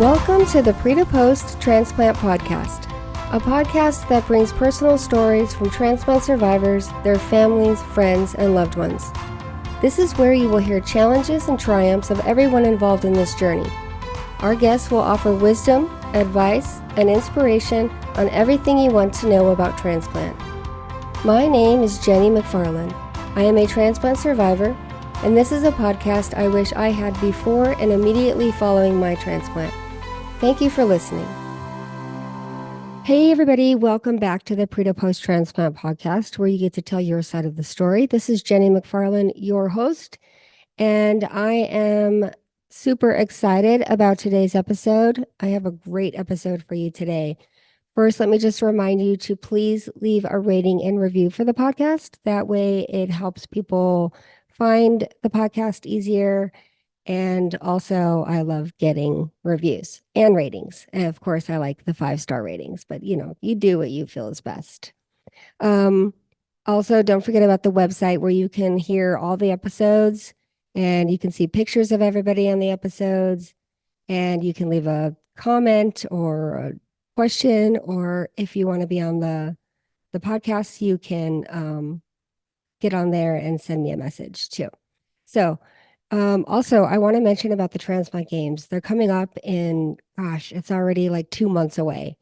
Welcome to the Pre to Post Transplant Podcast, a podcast that brings personal stories from transplant survivors, their families, friends, and loved ones. This is where you will hear challenges and triumphs of everyone involved in this journey. Our guests will offer wisdom, advice, and inspiration on everything you want to know about transplant. My name is Jenny McFarland. I am a transplant survivor, and this is a podcast I wish I had before and immediately following my transplant. Thank you for listening. Hey everybody, welcome back to the Pre to Post Transplant Podcast, where you get to tell your side of the story. This is Jenny McFarland, your host, and I am super excited about today's episode. I have a great episode for you today. First, let me just remind you to please leave a rating and review for the podcast. That way it helps people find the podcast easier. And also, I love getting reviews and ratings. And of course, I like the 5-star ratings, but you do what you feel is best. Also, don't forget about the website where you can hear all the episodes and you can see pictures of everybody on the episodes. And you can leave a comment or a question, or if you want to be on the podcast, you can get on there and send me a message too. So, also, I want to mention about the transplant games. They're coming up in, it's already like 2 months away.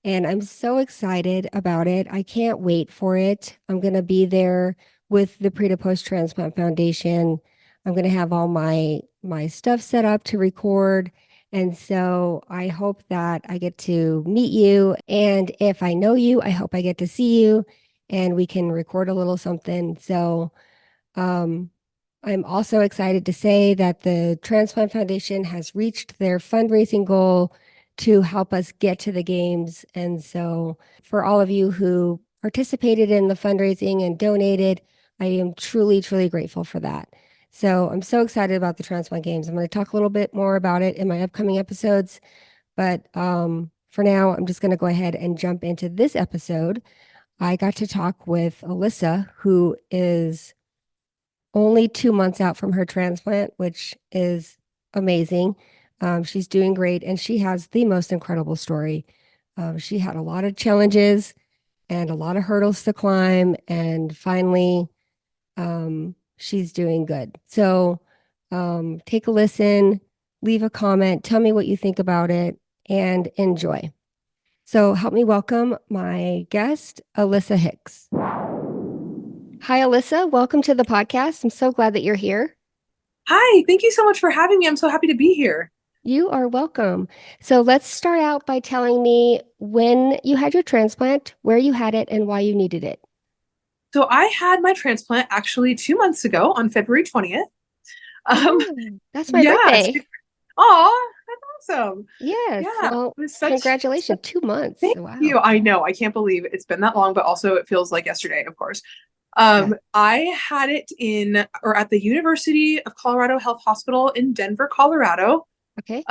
And I'm so excited about it. I can't wait for it. I'm going to be there with the Pre to Post Transplant Foundation. I'm going to have all my stuff set up to record. And so I hope that I get to meet you. And if I know you, I hope I get to see you and we can record a little something. So, I'm also excited to say that the Transplant Foundation has reached their fundraising goal to help us get to the games. And so for all of you who participated in the fundraising and donated, I am truly, truly grateful for that. So I'm so excited about the Transplant Games. I'm going to talk a little bit more about it in my upcoming episodes. But for now, I'm just going to go ahead and jump into this episode. I got to talk with Alyssa, who is only 2 months out from her transplant, which is amazing. She's doing great, and she has the most incredible story. She had a lot of challenges and a lot of hurdles to climb, and finally, she's doing good. So take a listen, leave a comment, tell me what you think about it, and enjoy. So help me welcome my guest, Alyssa Hicks. Hi, Alyssa. Welcome to the podcast. I'm so glad that you're here. Hi, thank you so much for having me. I'm so happy to be here. You are welcome. So let's start out by telling me when you had your transplant, where you had it, and why you needed it. So I had my transplant actually 2 months ago on February 20th. That's my birthday. Oh, that's awesome. Yes. Yeah. Well, congratulations. 2 months. Thank you. I know. I can't believe it's been that long, but also it feels like yesterday, of course. I had it at the University of Colorado Health Hospital in Denver, Colorado. Okay.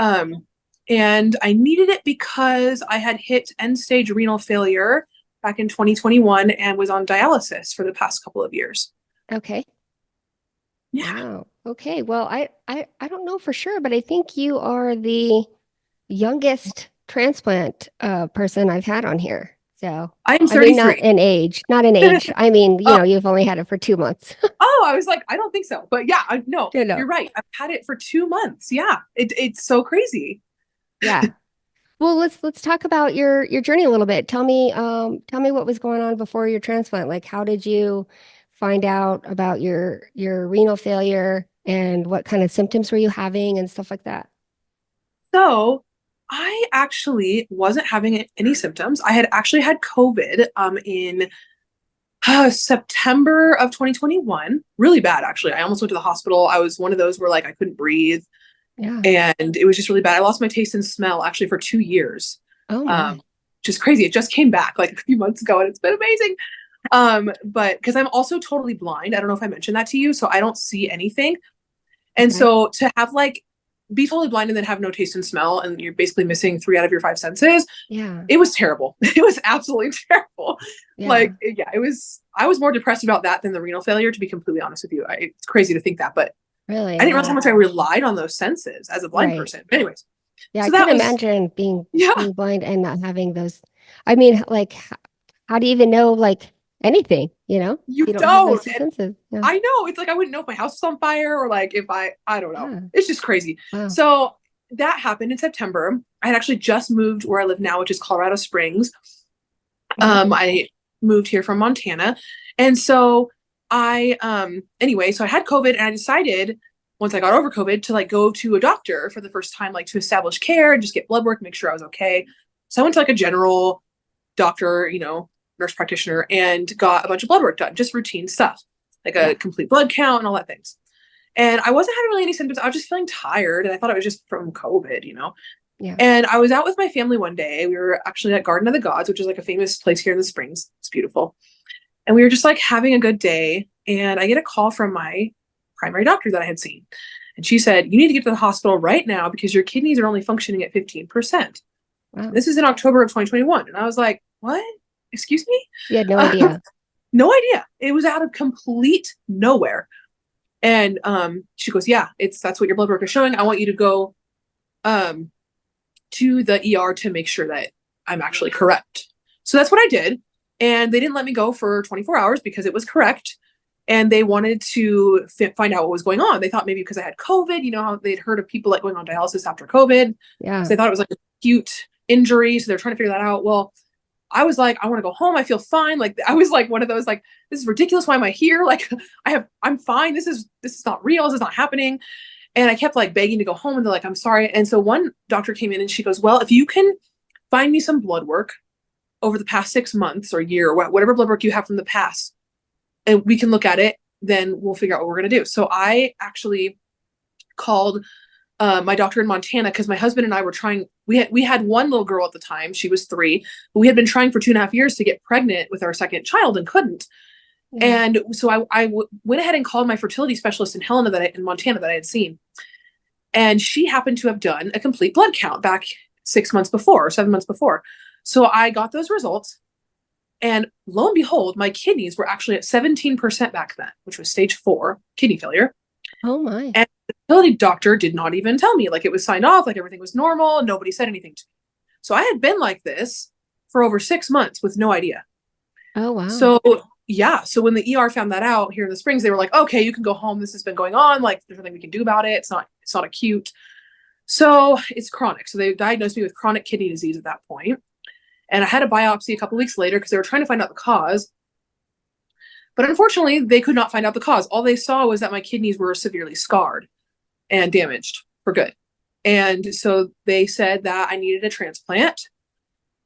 And I needed it because I had hit end-stage renal failure back in 2021 and was on dialysis for the past couple of years. Okay. Yeah. Wow. Okay. Well, I don't know for sure, but I think you are the youngest transplant person I've had on here. So I'm 33. Not in age. I mean, you've only had it for 2 months. Oh, I was like, I don't think so. But yeah, no, No. You're right. I've had it for 2 months. Yeah. It's so crazy. Yeah. Well, let's talk about your journey a little bit. Tell me what was going on before your transplant. Like, how did you find out about your renal failure and what kind of symptoms were you having and stuff like that? So I actually wasn't having any symptoms. I had actually had COVID in September of 2021. Really bad, actually. I almost went to the hospital. I was one of those where like I couldn't breathe. Yeah. And it was just really bad. I lost my taste and smell actually for 2 years. Oh my. Which is crazy. It just came back like a few months ago and it's been amazing. But because I'm also totally blind. I don't know if I mentioned that to you. So I don't see anything. And so to have be totally blind and then have no taste and smell, and you're basically missing 3 out of your 5 senses. Yeah. It was terrible. It was absolutely terrible. Yeah. I was more depressed about that than the renal failure, to be completely honest with you. It's crazy to think that, but really, I didn't realize how much I relied on those senses as a blind person. But anyways, Yeah, I So can that was, imagine yeah, being blind and not having those. I mean, like, how do you even know like anything, you know? you You don't have those don't. two And senses. Yeah. I know it's like I wouldn't know if my house was on fire or like if I don't know. Yeah. It's just crazy. Wow. So that happened in September. I had actually just moved where I live now, which is Colorado Springs. Okay. I moved here from Montana. And so anyway, so I had COVID and I decided once I got over COVID to like go to a doctor for the first time, like to establish care and just get blood work, make sure I was okay. So I went to like a general doctor, nurse practitioner, and got a bunch of blood work done, just routine stuff, like a Yeah. complete blood count and all that things. And I wasn't having really any symptoms. I was just feeling tired and I thought it was just from COVID. Yeah. And I was out with my family one day. We were actually at Garden of the Gods, which is like a famous place here in the Springs. It's beautiful. And we were just like having a good day. And I get a call from my primary doctor that I had seen. And she said, "You need to get to the hospital right now because your kidneys are only functioning at 15%." Wow. This is in October of 2021. And I was like, "What? Excuse me?" You had no Uh, idea. no idea. It was out of complete nowhere. And she goes, "Yeah, that's what your blood work is showing. I want you to go um, to the ER to make sure that I'm actually correct." So that's what I did. And they didn't let me go for 24 hours because it was correct. And they wanted to find out what was going on. They thought maybe because I had COVID, how they'd heard of people like going on dialysis after COVID. Yeah. So they thought it was like an acute injury. So they're trying to figure that out. Well, I was like, I want to go home. I feel fine. Like I was like one of those like, this is ridiculous. Why am I here? Like I'm fine. This is not real. This is not happening. And I kept like begging to go home and they're like, "I'm sorry." And so one doctor came in and she goes, "Well, if you can find me some blood work over the past 6 months or a year, or whatever blood work you have from the past, and we can look at it, then we'll figure out what we're going to do." So I actually called my doctor in Montana because my husband and I were trying. We had one little girl at the time. She was 3, but we had been trying for 2.5 years to get pregnant with our second child and couldn't. Yeah. And so I went ahead and called my fertility specialist in in Montana that I had seen. And she happened to have done a complete blood count back 6 months before or 7 months before. So I got those results. And lo and behold, my kidneys were actually at 17% back then, which was stage 4 kidney failure. Oh my. And the fertility doctor did not even tell me. Like it was signed off, like everything was normal, and nobody said anything to me. So I had been like this for over 6 months with no idea. Oh wow. So yeah, so when the ER found that out here in the Springs, they were like, "Okay, you can go home. This has been going on. Like there's nothing we can do about it. It's not acute." So it's chronic. So they diagnosed me with chronic kidney disease at that point. And I had a biopsy a couple weeks later because they were trying to find out the cause. But unfortunately, they could not find out the cause. All they saw was that my kidneys were severely scarred and damaged for good. And so they said that I needed a transplant.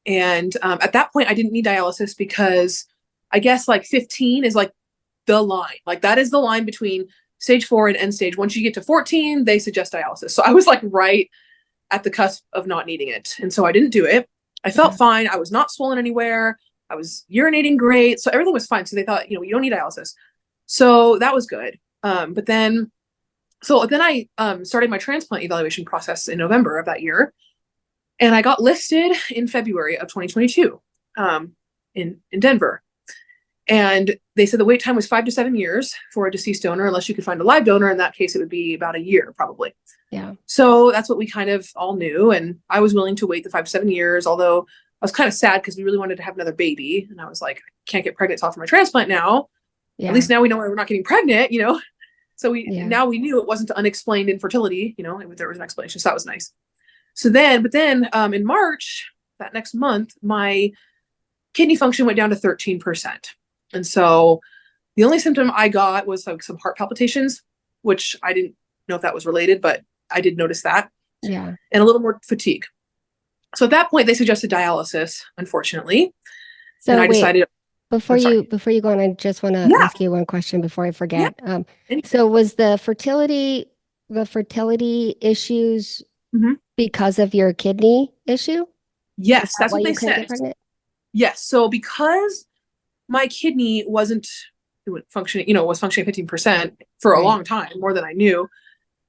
And at that point, I didn't need dialysis because I guess like 15 is like the line. Like that is the line between stage 4 and end stage. Once you get to 14, they suggest dialysis. So I was like right at the cusp of not needing it. And so I didn't do it. I felt Yeah. fine. I was not swollen anywhere. I was urinating great. So everything was fine. So they thought, you don't need dialysis. So that was good. But then I started my transplant evaluation process in November of that year. And I got listed in February of 2022 in Denver. And they said the wait time was 5 to 7 years for a deceased donor, unless you could find a live donor. In that case, it would be about a year, probably. Yeah. So that's what we kind of all knew. And I was willing to wait the 5 to 7 years, although I was kind of sad because we really wanted to have another baby. And I was like, I can't get pregnant, so I'll offer my transplant now. Yeah. At least now we know we're not getting pregnant. So Yeah. now we knew it wasn't unexplained infertility, there was an explanation. So that was nice. But then in March, that next month, my kidney function went down to 13%. And so the only symptom I got was like some heart palpitations, which I didn't know if that was related, but I did notice that, Yeah. and a little more fatigue. So at that point, they suggested dialysis, unfortunately. And So I wait, decided, before I'm sorry. you go on, I just want to Yeah. ask you one question before I Yeah. forget. And, So was the fertility issues Mhm. because of your kidney issue? Is Yes, that that's why what you they couldn't said. get pregnant? Yes. So because my kidney wasn't functioning, was functioning 15% for a Right. long time, more than I knew.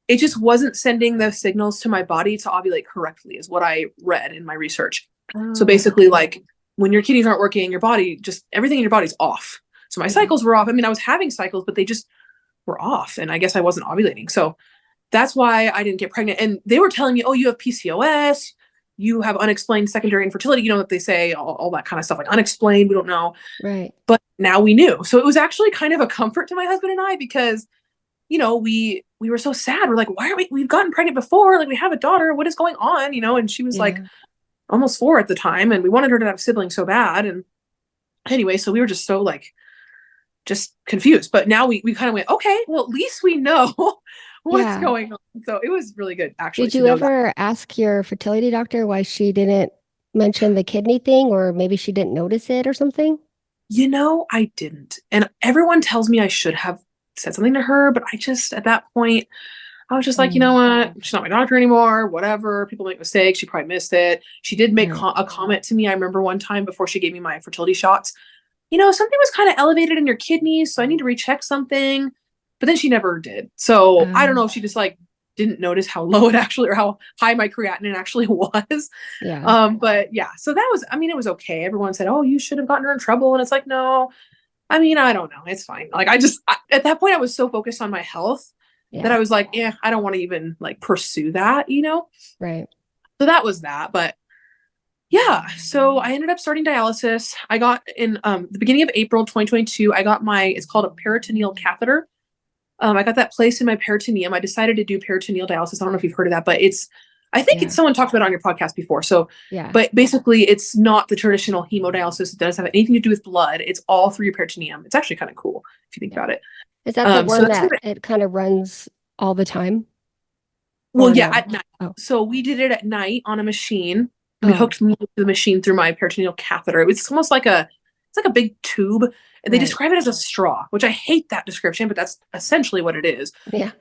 It just wasn't sending the signals to my body to ovulate correctly, is what I read in my research. So Oh, basically, like when your kidneys aren't working, your body just everything in your body's off. So my yeah. cycles were off. I mean, I was having cycles, but they just were off. And I guess I wasn't ovulating. So that's why I didn't get pregnant. And they were telling me, oh, you have PCOS, you have unexplained secondary infertility. You know what they say, all that kind of stuff, like unexplained, we don't know. Right. But now we knew. So it was actually kind of a comfort to my husband and I, because, we were so sad. We're like, why are we've gotten pregnant before? Like, we have a daughter. What is going on? And she was like almost 4 at the time. And we wanted her to have siblings so bad. And anyway, so we were just so like, just confused. But now we kind of went, okay, well, at least we know what's going on. So it was really good, actually. Did you ever ask your fertility doctor why she didn't mention the kidney thing, or maybe she didn't notice it or something? I didn't. And everyone tells me I should have said something to her, but I just, at that point, I was just like, you know what? She's not my doctor anymore. Whatever. People make mistakes. She probably missed it. She did make a comment to me. I remember one time before she gave me my fertility shots, something was kind of elevated in your kidneys, so I need to recheck something. But then she never did. So I don't know if she just like didn't notice how low it actually, or how high my creatinine actually was. But yeah, so that was, it was okay. Everyone said, oh, you should have gotten her in trouble. And it's like, no, I don't know. It's fine. Like, at that point I was so focused on my health that I was like, yeah, I don't want to even like pursue that, Right. So that was that. But yeah, so I ended up starting dialysis. I got in the beginning of April 2022, I got it's called a peritoneal catheter. I got that placed in my peritoneum. I decided to do peritoneal dialysis. I don't know if you've heard of that, but I think it's someone talked about it on your podcast before. So, but basically it's not the traditional hemodialysis. It doesn't have anything to do with blood. It's all through your peritoneum. It's actually kind of cool if you think about it. Is that the one that it kind of runs all the time? Well, yeah, at night. Oh. So we did it at night on a machine. We hooked the machine through my peritoneal catheter. It's almost like it's like a big tube. And they describe it as a straw, which I hate that description, but that's essentially what it is. Yeah.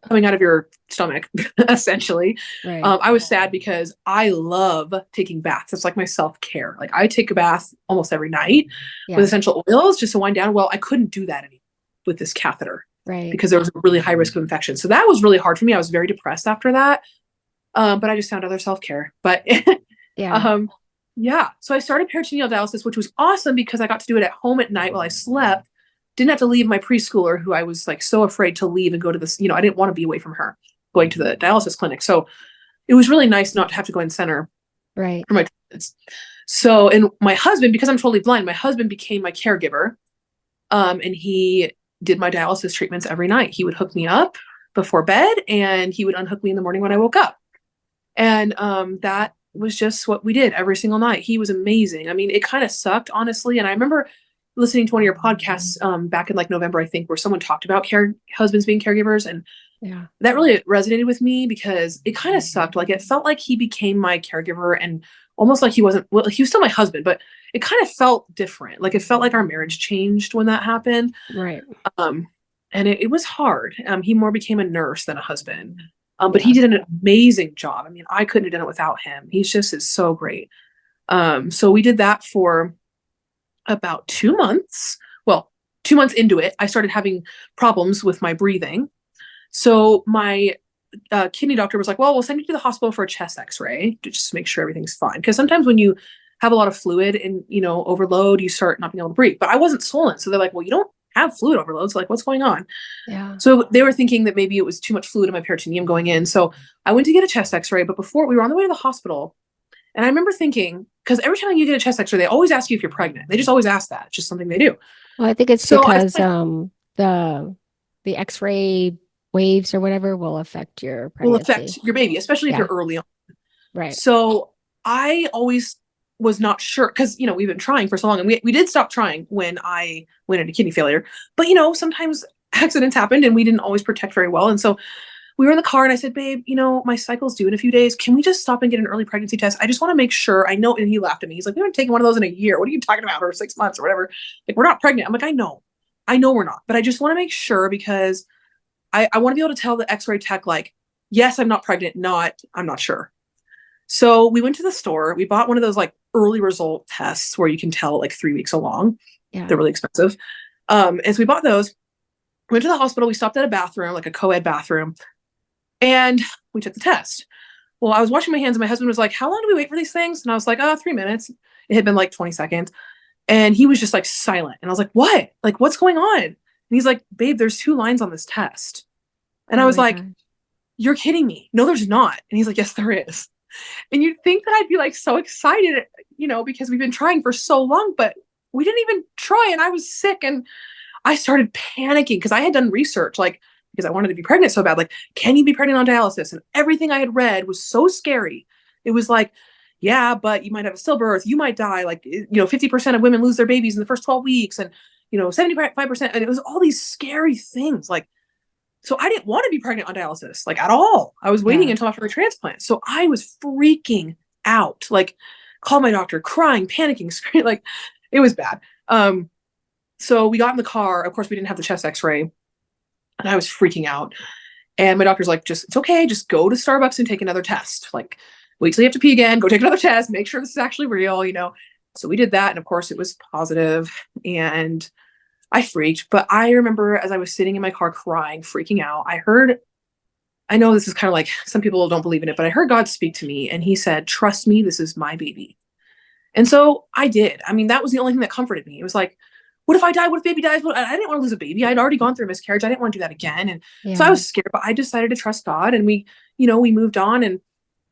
Coming out of your stomach, essentially. Right. I was sad because I love taking baths. It's like my self-care. Like, I take a bath almost every night with essential oils just to wind down. Well, I couldn't do that anymore with this catheter. Right. Because there was a really high risk of infection. So that was really hard for me. I was very depressed after that. But I just found other self-care. But so I started peritoneal dialysis, which was awesome because I got to do it at home at night while I slept. Didn't have to leave my preschooler, who I was like so afraid to leave and go to this, I didn't want to be away from her going to the dialysis clinic. So it was really nice not to have to go in center for my treatments. So, and my husband, because I'm totally blind, my husband became my caregiver. And he did my dialysis treatments every night. He would hook me up before bed and he would unhook me in the morning when I woke up. And that was just what we did every single night. He was amazing. It kind of sucked, honestly. And I remember listening to one of your podcasts back in like November, I think, where someone talked about husbands being caregivers. And that really resonated with me because it kind of sucked. Like, it felt like he became my caregiver and almost like he wasn't, well, he was still my husband, but it kind of felt different. Like, it felt like our marriage changed when that happened. Right. And it was hard. He more became a nurse than a husband. But he did an amazing job. I couldn't have done it without him. He just is so great. So we did that for about 2 months. Well, 2 months into it, I started having problems with my breathing. So my kidney doctor was like, well, we'll send you to the hospital for a chest x-ray to just make sure everything's fine. Because sometimes when you have a lot of fluid and, overload, you start not being able to breathe. But I wasn't swollen. So they're like, well, you don't have fluid overload. So like, what's going on? Yeah. So they were thinking that maybe it was too much fluid in my peritoneum going in. So I went to get a chest x-ray, but before we were on the way to the hospital, and I remember thinking, because every time you get a chest x-ray, they always ask you if you're pregnant. They just always ask that. It's just something they do. Well, I think it's because the x-ray waves or whatever will affect your pregnancy. Will affect your baby, especially if you're early on. Right. So I always was not sure because, we've been trying for so long, and we did stop trying when I went into kidney failure, but sometimes accidents happened and we didn't always protect very well. And so we were in the car and I said, babe, my cycle's due in a few days. Can we just stop and get an early pregnancy test? I just want to make sure I know. And he laughed at me. He's like, we haven't taken one of those in a year. What are you talking about? Or 6 months or whatever. Like, we're not pregnant. I'm like, I know we're not, but I just want to make sure because I want to be able to tell the x-ray tech, like, yes, I'm not pregnant. I'm not sure. So we went to the store. We bought one of those like early result tests where you can tell like 3 weeks along. Yeah. They're really expensive. And so we bought those, went to the hospital. We stopped at a bathroom, like a co-ed bathroom, and we took the test. Well, I was washing my hands and my husband was like, how long do we wait for these things? And I was like, 3 minutes. It had been like 20 seconds. And he was just like silent. And I was like, what? Like, what's going on? And he's like, babe, there's 2 lines on this test. And I was like, you're kidding me. No, there's not. And he's like, yes, there is. And you'd think that I'd be like so excited, because we've been trying for so long, but we didn't even try. And I was sick and I started panicking because I had done research, like, because I wanted to be pregnant so bad. Like, can you be pregnant on dialysis? And everything I had read was so scary. It was like, yeah, but you might have a stillbirth. You might die. Like, 50% of women lose their babies in the first 12 weeks and, 75%. And it was all these scary things. Like, so I didn't want to be pregnant on dialysis, like at all. I was waiting until after the transplant. So I was freaking out, like called my doctor, crying, panicking, screaming, like it was bad. So we got in the car. Of course, we didn't have the chest x-ray and I was freaking out. And my doctor's like, it's okay. Just go to Starbucks and take another test. Like, wait till you have to pee again, go take another test, make sure this is actually real, So we did that. And of course it was positive and I freaked, but I remember as I was sitting in my car crying, freaking out, I know this is kind of like some people don't believe in it, but I heard God speak to me and he said, trust me, this is my baby. And so I did. I mean, that was the only thing that comforted me. It was like, what if I die? What if baby dies? I didn't want to lose a baby. I'd already gone through a miscarriage. I didn't want to do that again. And so I was scared, but I decided to trust God and we moved on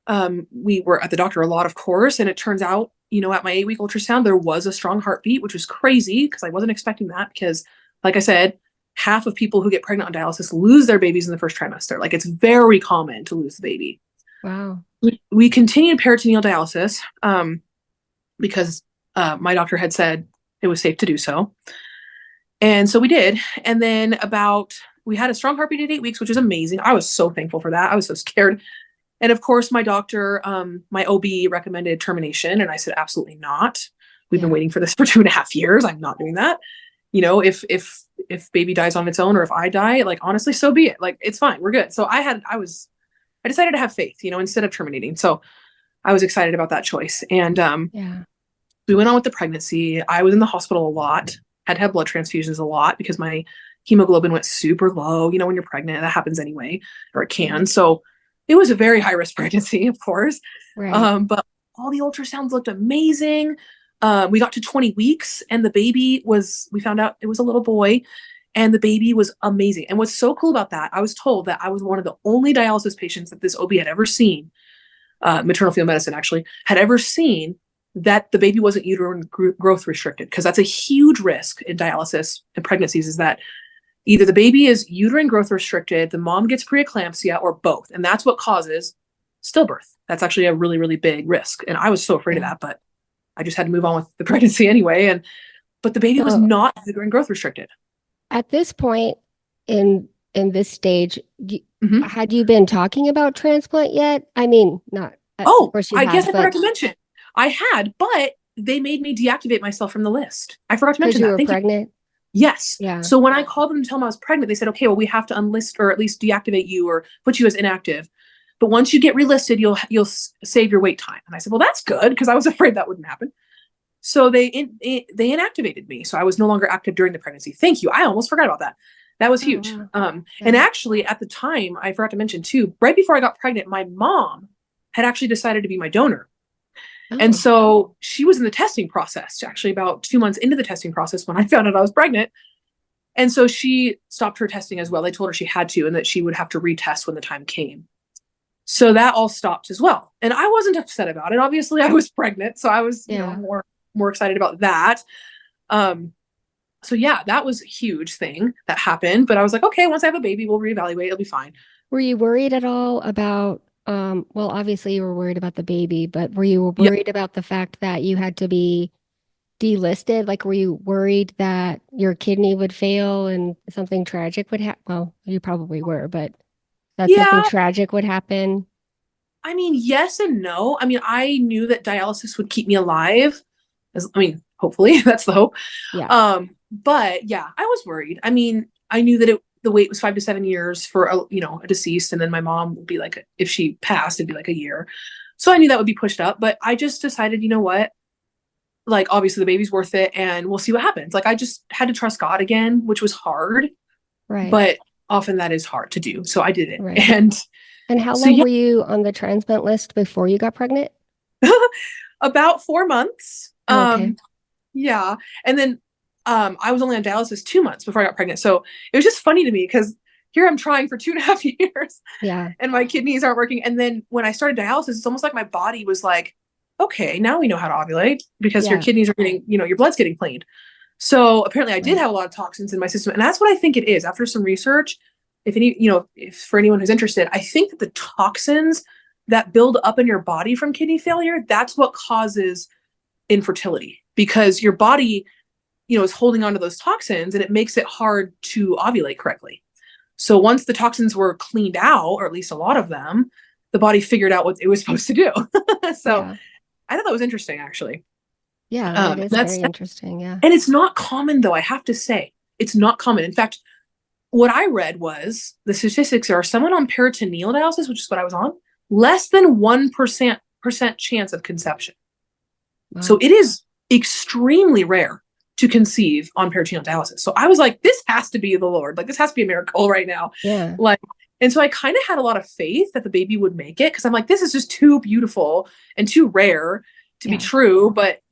and we were at the doctor a lot, of course. And it turns out, at my 8-week ultrasound, there was a strong heartbeat, which was crazy because I wasn't expecting that because, like I said, half of people who get pregnant on dialysis lose their babies in the first trimester. Like it's very common to lose the baby. Wow. We continued peritoneal dialysis because my doctor had said it was safe to do so. And so we did. And then we had a strong heartbeat at 8 weeks, which was amazing. I was so thankful for that. I was so scared. And of course, my doctor, my OB recommended termination. And I said, absolutely not. We've been waiting for this for 2.5 years. I'm not doing that. If baby dies on its own or if I die, like, honestly, so be it. Like, it's fine. We're good. So I decided to have faith, instead of terminating. So I was excited about that choice. And we went on with the pregnancy. I was in the hospital a lot, had to have blood transfusions a lot because my hemoglobin went super low. When you're pregnant, that happens anyway, or it can. So it was a very high risk pregnancy, of course. Right. But all the ultrasounds looked amazing. We got to 20 weeks and we found out it was a little boy and the baby was amazing. And what's so cool about that, I was told that I was one of the only dialysis patients that this OB had ever seen, maternal fetal medicine actually, had ever seen that the baby wasn't uterine growth restricted. Because that's a huge risk in dialysis and pregnancies is that either the baby is uterine growth restricted, the mom gets preeclampsia, or both. And that's what causes stillbirth. That's actually a really, really big risk. And I was so afraid of that, but I just had to move on with the pregnancy anyway. But the baby was not uterine growth restricted. At this point in this stage, had you been talking about transplant yet? I mean, not. I guess I forgot to mention. I had, but they made me deactivate myself from the list. I forgot to mention that. Because you were pregnant? Yes. Yeah. So when I called them to tell them I was pregnant, they said, okay, well, we have to unlist or at least deactivate you or put you as inactive. But once you get relisted, you'll save your wait time. And I said, well, that's good because I was afraid that wouldn't happen. So they inactivated me. So I was no longer active during the pregnancy. Thank you. I almost forgot about that. That was huge. Wow. And actually at the time, I forgot to mention too, right before I got pregnant, my mom had actually decided to be my donor. And so she was in the testing process, actually about 2 months into the testing process when I found out I was pregnant. And so she stopped her testing as well. They told her she had to, and that she would have to retest when the time came. So that all stopped as well. And I wasn't upset about it. Obviously I was pregnant. So I was, more excited about that. So yeah, that was a huge thing that happened, but I was like, okay, once I have a baby, we'll reevaluate. It'll be fine. Were you worried at all about, well, obviously you were worried about the baby, but were you worried about the fact that you had to be delisted? Like, were you worried that your kidney would fail and something tragic would happen? Well, you probably were, but that something tragic would happen. I mean, yes and no. I mean, I knew that dialysis would keep me alive. Hopefully that's the hope. Yeah. But yeah, I was worried. I mean, I knew that the wait was 5 to 7 years for a deceased, and then my mom would be like, if she passed, it'd be like a year. So I knew that would be pushed up, but I just decided, you know what? Like, obviously the baby's worth it and we'll see what happens. Like, I just had to trust God again, which was hard. Right. But often that is hard to do. So I did it. Right. And how so, long were you on the transplant list before you got pregnant? About 4 months. Okay. Yeah. And then I was only on dialysis 2 months before I got pregnant. So it was just funny to me because here I'm trying for 2.5 years Yeah. and my kidneys aren't working. And then when I started dialysis, it's almost like my body was like, okay, now we know how to ovulate because your Yeah. kidneys are getting, your blood's getting cleaned. So apparently I did Right. have a lot of toxins in my system. And that's what I think it is. After some research, if for anyone who's interested, I think that the toxins that build up in your body from kidney failure, that's what causes infertility, because your body, is holding on to those toxins and it makes it hard to ovulate correctly. So once the toxins were cleaned out, or at least a lot of them, the body figured out what it was supposed to do. So Yeah. I thought that was interesting, actually. Yeah, that is That's very interesting. Yeah. and it's not common, though. I have to say, it's not common. In fact, what I read was the statistics are someone on peritoneal dialysis, which is what I was on, less than 1% chance of conception. So Wow. it is extremely rare to conceive on peritoneal dialysis. So I was like, this has to be the Lord. Like, this has to be a miracle right now. Yeah. Like, and so I kind of had a lot of faith that the baby would make it, because I'm like, this is just too beautiful and too rare to be Yeah. true, but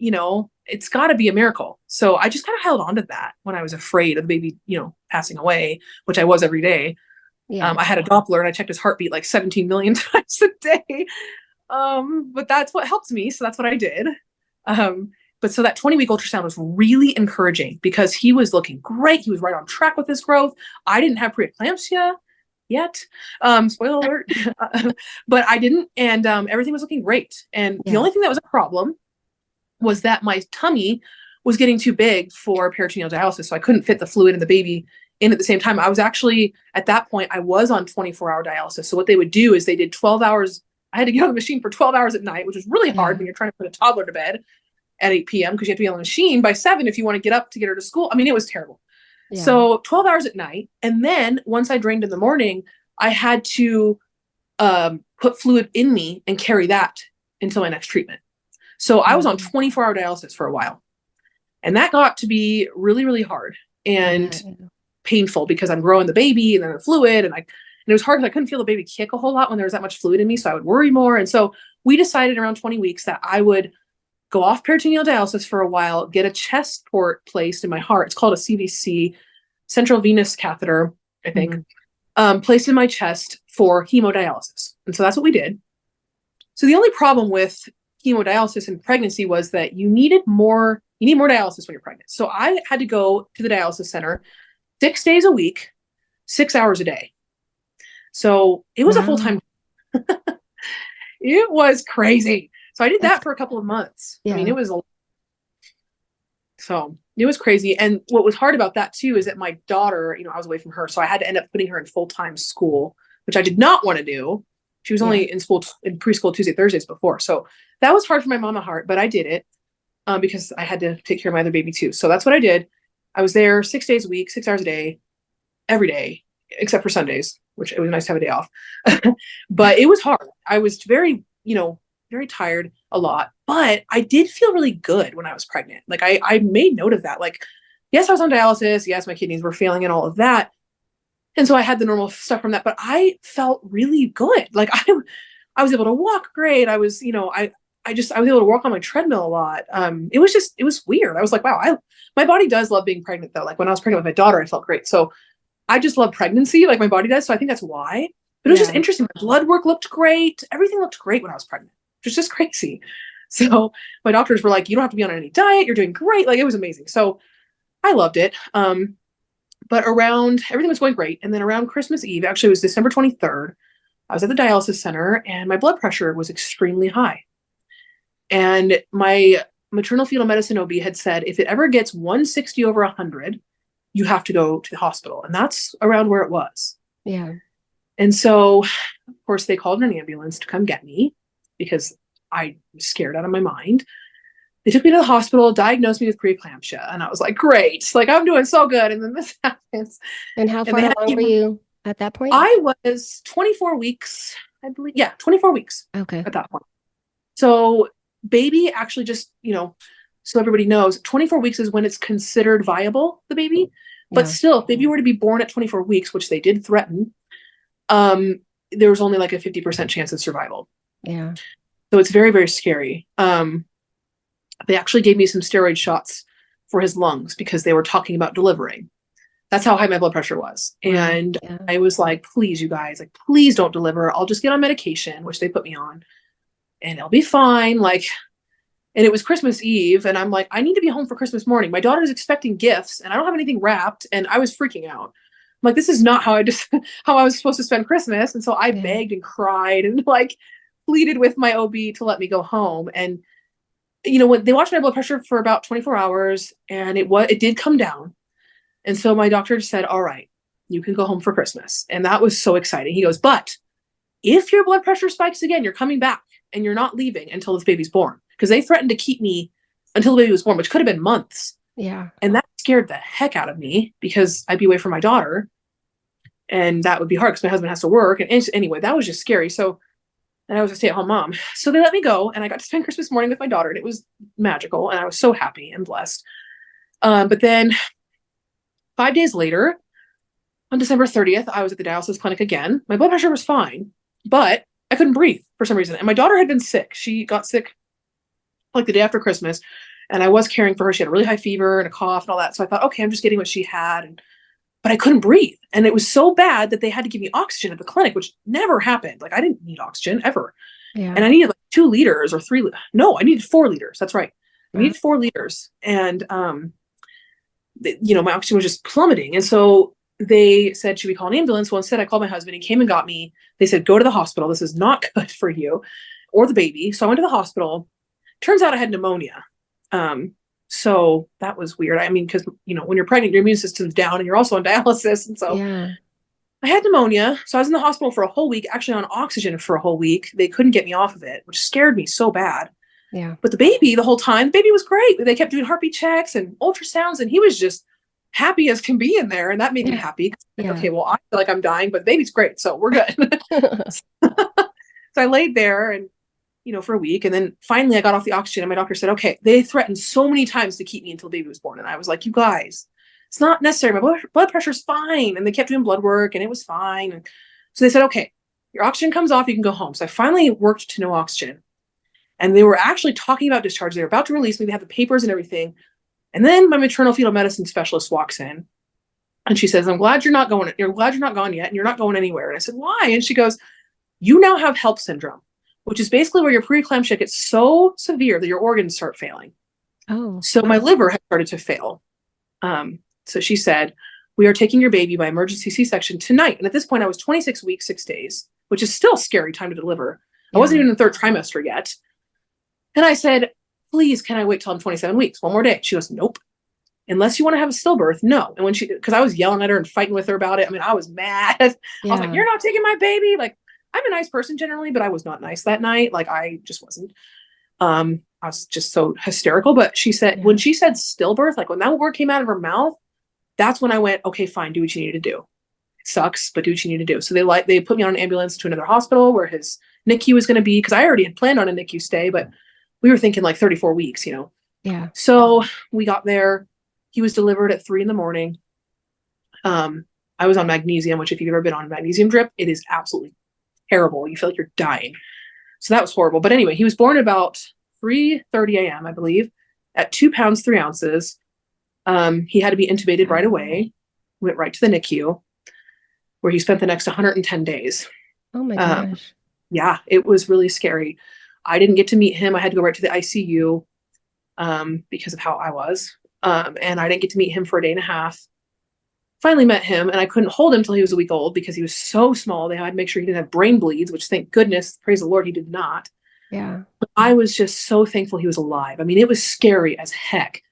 it's got to be a miracle. So I just kind of held on to that when I was afraid of the baby, passing away, which I was every day. Yeah. I had a Doppler and I checked his heartbeat like 17 million times a day. But that's what helped me. So that's what I did. But so that 20-week ultrasound was really encouraging because he was looking great. He was right on track with his growth. I didn't have preeclampsia yet. Spoiler alert. But I didn't. And everything was looking great. And the Yeah. only thing that was a problem was that my tummy was getting too big for peritoneal dialysis. So I couldn't fit the fluid and the baby in at the same time. I was actually, at that point, I was on 24-hour dialysis. So what they would do is they did 12 hours. I had to get on the machine for 12 hours at night, which was really hard Yeah. when you're trying to put a toddler to bed at 8 p.m. because you have to be on the machine by 7 if you want to get up to get her to school. I mean, it was terrible. Yeah. So 12 hours at night. And then once I drained in the morning, I had to put fluid in me and carry that until my next treatment. So I was on 24-hour dialysis for a while. And that got to be really, really hard and painful because I'm growing the baby and then the fluid. And it was hard because I couldn't feel the baby kick a whole lot when there was that much fluid in me. So I would worry more. And so we decided around 20 weeks that I would go off peritoneal dialysis for a while, get a chest port placed in my heart. It's called a CVC, central venous catheter, I think, placed in my chest for hemodialysis. And so that's what we did. So the only problem with hemodialysis in pregnancy was that you need more dialysis when you're pregnant. So I had to go to the dialysis center 6 days a week, 6 hours a day. So it was a full-time. It was crazy. So I did that for a couple of months. Yeah. I mean, it was crazy. And what was hard about that too is that my daughter, I was away from her. So I had to end up putting her in full-time school, which I did not want to do. She was only in school, in preschool Tuesday, Thursdays before. So that was hard for my mama heart, but I did it because I had to take care of my other baby too. So that's what I did. I was there 6 days a week, 6 hours a day, every day, except for Sundays, which it was nice to have a day off. But it was hard. I was very, very tired a lot, but I did feel really good when I was pregnant. Like I made note of that. Like, yes, I was on dialysis. Yes, my kidneys were failing and all of that. And so I had the normal stuff from that, but I felt really good. Like I was able to walk great. I was, I was able to walk on my treadmill a lot. It was weird. I was like, wow, my body does love being pregnant though. Like when I was pregnant with my daughter, I felt great. So I just love pregnancy, like my body does. So I think that's why. But it was just interesting. My blood work looked great. Everything looked great when I was pregnant. It was just crazy. So my doctors were like, you don't have to be on any diet. You're doing great. Like it was amazing. So I loved it. But everything was going great. And then around Christmas Eve, actually it was December 23rd, I was at the dialysis center and my blood pressure was extremely high. And my maternal fetal medicine OB had said, if it ever gets 160 over 100, you have to go to the hospital. And that's around where it was. Yeah. And so, of course, they called an ambulance to come get me because I was scared out of my mind. They took me to the hospital, diagnosed me with preeclampsia. And I was like, great, like I'm doing so good. And then this happens. And how far along were you at that point? I was 24 weeks, I believe. Yeah, 24 weeks. Okay. At that point. So baby actually just, so everybody knows, 24 weeks is when it's considered viable, the baby. But still, if baby were to be born at 24 weeks, which they did threaten, there was only like a 50% chance of survival. Yeah. So it's very, very scary. They actually gave me some steroid shots for his lungs because they were talking about delivering. That's how high my blood pressure was. Wow. And Yeah. I was like, please, you guys, like, please don't deliver. I'll just get on medication, which they put me on, and I'll be fine. Like, and it was Christmas Eve, and I'm like, I need to be home for Christmas morning. My daughter's expecting gifts, and I don't have anything wrapped, and I was freaking out. I'm like, this is not how how I was supposed to spend Christmas. And so I Yeah. begged and cried and like pleaded with my OB to let me go home. And when they watched my blood pressure for about 24 hours, and it did come down. And so my doctor just said, all right, you can go home for Christmas. And that was so exciting. He goes, but if your blood pressure spikes again, you're coming back and you're not leaving until this baby's born. Because they threatened to keep me until the baby was born, which could have been months. Yeah. And that scared the heck out of me because I'd be away from my daughter. And that would be hard because my husband has to work. And anyway, that was just scary. So, and I was a stay-at-home mom. So they let me go, and I got to spend Christmas morning with my daughter, and it was magical. And I was so happy and blessed. But then 5 days later, on December 30th, I was at the dialysis clinic again. My blood pressure was fine, but I couldn't breathe for some reason. And my daughter had been sick. She got sick like the day after Christmas, and I was caring for her. She had a really high fever and a cough and all that. So I thought, okay, I'm just getting what she had. But I couldn't breathe. And it was so bad that they had to give me oxygen at the clinic, which never happened. Like, I didn't need oxygen ever. Yeah. And I needed like 2 liters or 3. No, I needed 4 liters. That's right. I Wow. needed 4 liters. And, my oxygen was just plummeting. And so they said, should we call an ambulance? Well, instead I called my husband. He came and got me. They said, go to the hospital. This is not good for you or the baby. So I went to the hospital. Turns out I had pneumonia. So that was weird. I mean, because, when you're pregnant, your immune system's down and you're also on dialysis. And so Yeah. I had pneumonia. So I was in the hospital for a whole week, actually on oxygen for a whole week. They couldn't get me off of it, which scared me so bad. Yeah. But the baby, the whole time, the baby was great. They kept doing heartbeat checks and ultrasounds, and he was just happy as can be in there. And that made me happy. Yeah. Okay, well, I feel like I'm dying, but the baby's great. So we're good. So I laid there and, for a week. And then finally I got off the oxygen, and my doctor said, okay, they threatened so many times to keep me until the baby was born. And I was like, you guys, it's not necessary. My blood pressure's fine. And they kept doing blood work, and it was fine. And so they said, okay, your oxygen comes off, you can go home. So I finally worked to no oxygen. And they were actually talking about discharge. They were about to release me. They had the papers and everything. And then my maternal fetal medicine specialist walks in, and she says, I'm glad you're not going. You're glad you're not gone yet, and you're not going anywhere. And I said, why? And she goes, you now have HELLP syndrome, which is basically where your preeclampsia gets so severe that your organs start failing. Oh. So my liver had started to fail. So she said, we are taking your baby by emergency C-section tonight. And at this point, I was 26 weeks, 6 days, which is still a scary time to deliver. I wasn't even in the 3rd trimester yet. And I said, please, can I wait till I'm 27 weeks? One more day. She goes, nope. Unless you want to have a stillbirth, no. And because I was yelling at her and fighting with her about it. I mean, I was mad. I was like, you're not taking my baby. Like, I'm a nice person generally, but I was not nice that night. Like, I just wasn't. I was just so hysterical. But she said, when she said stillbirth, like when that word came out of her mouth, that's when I went, okay, fine, do what you need to do. It sucks, but do what you need to do. So they put me on an ambulance to another hospital where his NICU was going to be, because I already had planned on a NICU stay, but we were thinking like 34 weeks, Yeah. So we got there. He was delivered at 3 a.m. I was on magnesium, which if you've ever been on a magnesium drip, it is absolutely terrible. You feel like you're dying. So that was horrible. But anyway, he was born about 3:30 a.m., I believe, at 2 pounds, 3 ounces. He had to be intubated right away, went right to the NICU, where he spent the next 110 days. Oh my gosh. Yeah, it was really scary. I didn't get to meet him. I had to go right to the ICU because of how I was. And I didn't get to meet him for a day and a half. Finally met him, and I couldn't hold him till he was a week old because he was so small. They had to make sure he didn't have brain bleeds, which thank goodness, praise the Lord, he did not. Yeah. But I was just so thankful he was alive. I mean, it was scary as heck,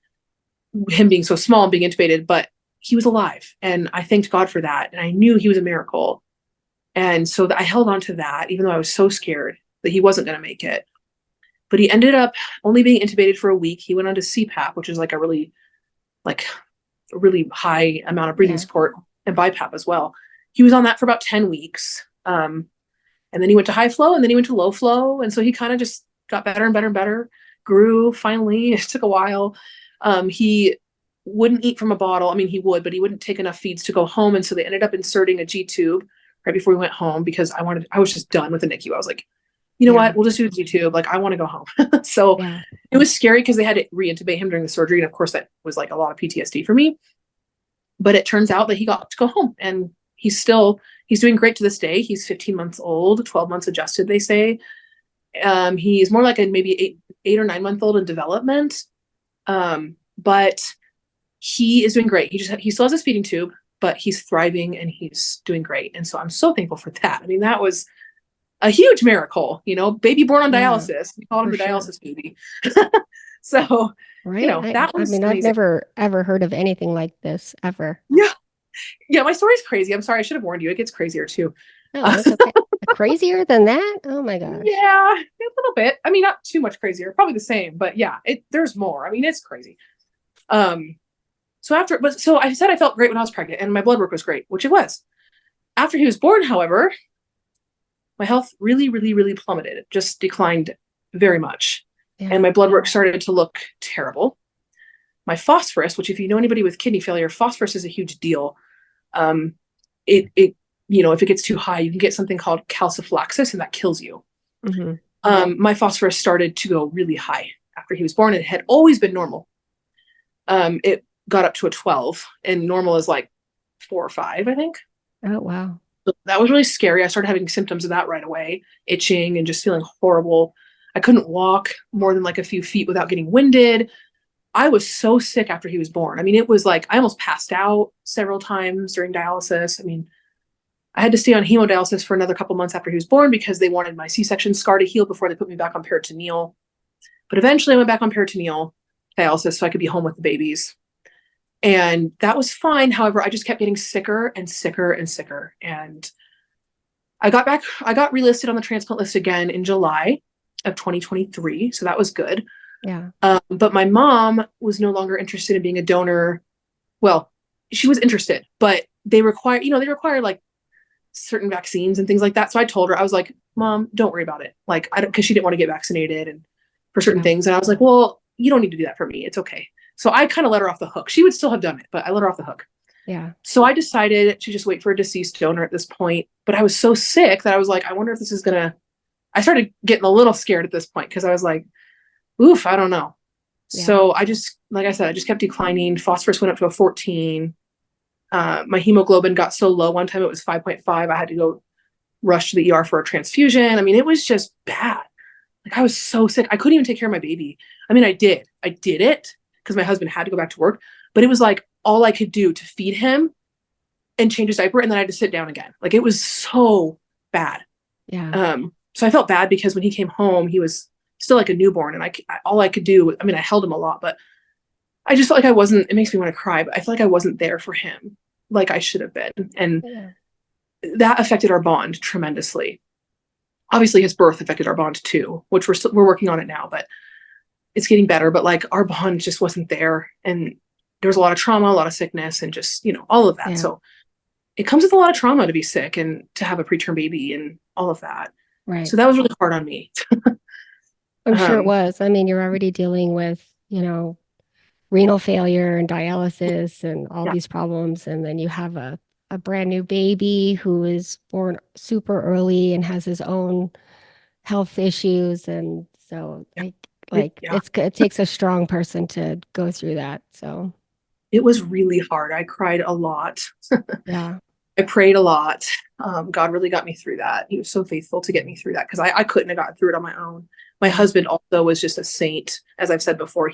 him being so small and being intubated, but he was alive. And I thanked God for that. And I knew he was a miracle. And so I held on to that, even though I was so scared that he wasn't going to make it. But he ended up only being intubated for a week. He went on to CPAP, which is like a really high amount of breathing support, and BiPAP as well. He was on that for about 10 weeks. And then he went to high flow, and then he went to low flow. And so he kind of just got better and better and better, grew finally. It took a while. He wouldn't eat from a bottle. I mean, he would, but he wouldn't take enough feeds to go home. And so they ended up inserting a G tube right before we went home because I was just done with the NICU. I was like, you know what, we'll just do a G tube. Like, I want to go home. So it was scary because they had to re-intubate him during the surgery. And of course that was like a lot of PTSD for me. But it turns out that he got to go home, and he's doing great to this day. He's 15 months old, 12 months adjusted, they say. He's more like a maybe 8 or 9 month old in development. But he is doing great. He still has his feeding tube, but he's thriving and he's doing great. And so I'm so thankful for that. I mean, that was a huge miracle, baby born on Yeah, dialysis. We called him for the sure. dialysis baby. So, Right? that I was mean, I've amazing. never ever heard of anything like this ever. Yeah. Yeah. My story's crazy. I'm sorry. I should have warned you. It gets crazier too. No, Uh, that's okay. Crazier than that? Oh my gosh. yeah, a little bit. I mean, not too much crazier, probably the same, but yeah, there's more. I mean, it's crazy. Um, so I said I felt great when I was pregnant and my blood work was great, which it was. After he was born, however, my health really, really, really plummeted. It just declined very much. And Yeah. my blood work started to look terrible. My phosphorus, which if you know anybody with kidney failure, phosphorus is a huge deal. Um, it if it gets too high, you can get something called calciphylaxis, and that kills you. Hmm. My phosphorus started to go really high after he was born. It had always been normal. It got up to a 12, and normal is like 4 or 5, I think. Oh wow. So that was really scary. I started having symptoms of that right away, itching and just feeling horrible. I couldn't walk more than like a few feet without getting winded. I was so sick after he was born. I mean, it was like I almost passed out several times during dialysis. I mean, I had to stay on hemodialysis for another couple months after he was born because they wanted my C-section scar to heal before they put me back on peritoneal. But eventually I went back on peritoneal dialysis so I could be home with the babies. And that was fine. However, I just kept getting sicker and sicker and sicker. And I got relisted on the transplant list again in July of 2023. So that was good. Yeah. But my mom was no longer interested in being a donor. Well, she was interested, but they require like certain vaccines and things like that. So I told her, I was like, Mom, don't worry about it. Like, I don't, because she didn't want to get vaccinated and for certain Yeah. things. And I was like, well, you don't need to do that for me. It's okay. So I kind of let her off the hook. She would still have done it, but I let her off the hook. Yeah. So I decided to just wait for a deceased donor at this point. But I was so sick that I was like, I wonder if this is I started getting a little scared at this point because I was like, oof, I don't know. Yeah. So like I said, I just kept declining. Phosphorus went up to a 14. My hemoglobin got so low. One time it was 5.5. I had to go rush to the ER for a transfusion. I mean, it was just bad. Like I was so sick. I couldn't even take care of my baby. I mean, I did it because my husband had to go back to work, but it was like all I could do to feed him and change his diaper. And then I had to sit down again. Like it was so bad. Yeah. So I felt bad because when he came home, he was still like a newborn. And all I could do, I mean, I held him a lot, but I just felt like it makes me want to cry, but I feel like I wasn't there for him like I should have been. And Yeah. that affected our bond tremendously. Obviously his birth affected our bond too, which we're working on it now, but it's getting better. But like our bond just wasn't there. And there was a lot of trauma, a lot of sickness, and just, all of that. Yeah. So it comes with a lot of trauma to be sick and to have a preterm baby and all of that. Right. So that was really hard on me. I'm sure it Um, was. I mean, you're already dealing with, renal failure and dialysis and all yeah, these problems. And then you have a brand new baby who is born super early and has his own health issues. And so yeah, yeah. it takes a strong person to go through that. So It was really hard. I cried a lot. yeah. I prayed a lot. God really got me through that. He was so faithful to get me through that because I couldn't have gotten through it on my own. My Yeah. husband also was just a saint. As I've said before,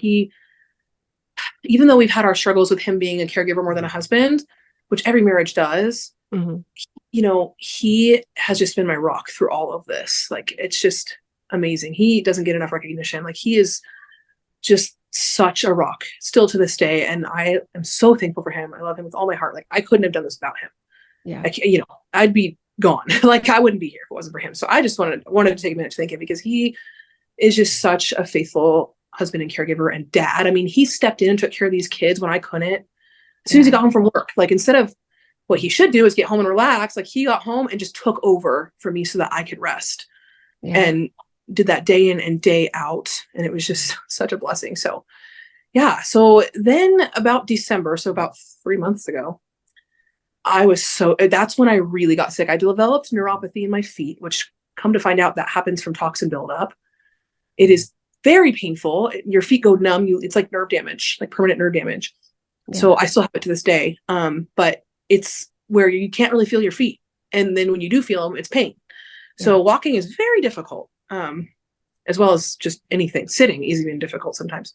even though we've had our struggles with him being a caregiver more than a husband, which every marriage does, Hmm. he has just been my rock through all of this. Like, it's just amazing. He doesn't get enough recognition. Like, he is just such a rock still to this day. And I am so thankful for him. I love him with all my heart. Like, I couldn't have done this without him. Yeah. I'd be gone. Like, I wouldn't be here if it wasn't for him. So I just wanted to take a minute to thank him because he is just such a faithful husband and caregiver and dad. I mean, he stepped in and took care of these kids when I couldn't. As soon as he Yeah. got home from work, like instead of what he should do is get home and relax, like he got home and just took over for me so that I could rest Yeah. and did that day in and day out. And it was just such a blessing. So yeah. So then about December, so about 3 months ago, that's when I really got sick. I developed neuropathy in my feet, which come to find out that happens from toxin buildup. It is very painful. Your feet go numb. It's like nerve damage, like permanent nerve damage. So Yeah. I still have it to this day. But it's where you can't really feel your feet. And then when you do feel them, it's pain. Yeah. So walking is very difficult, as well as just anything. Sitting is even difficult sometimes.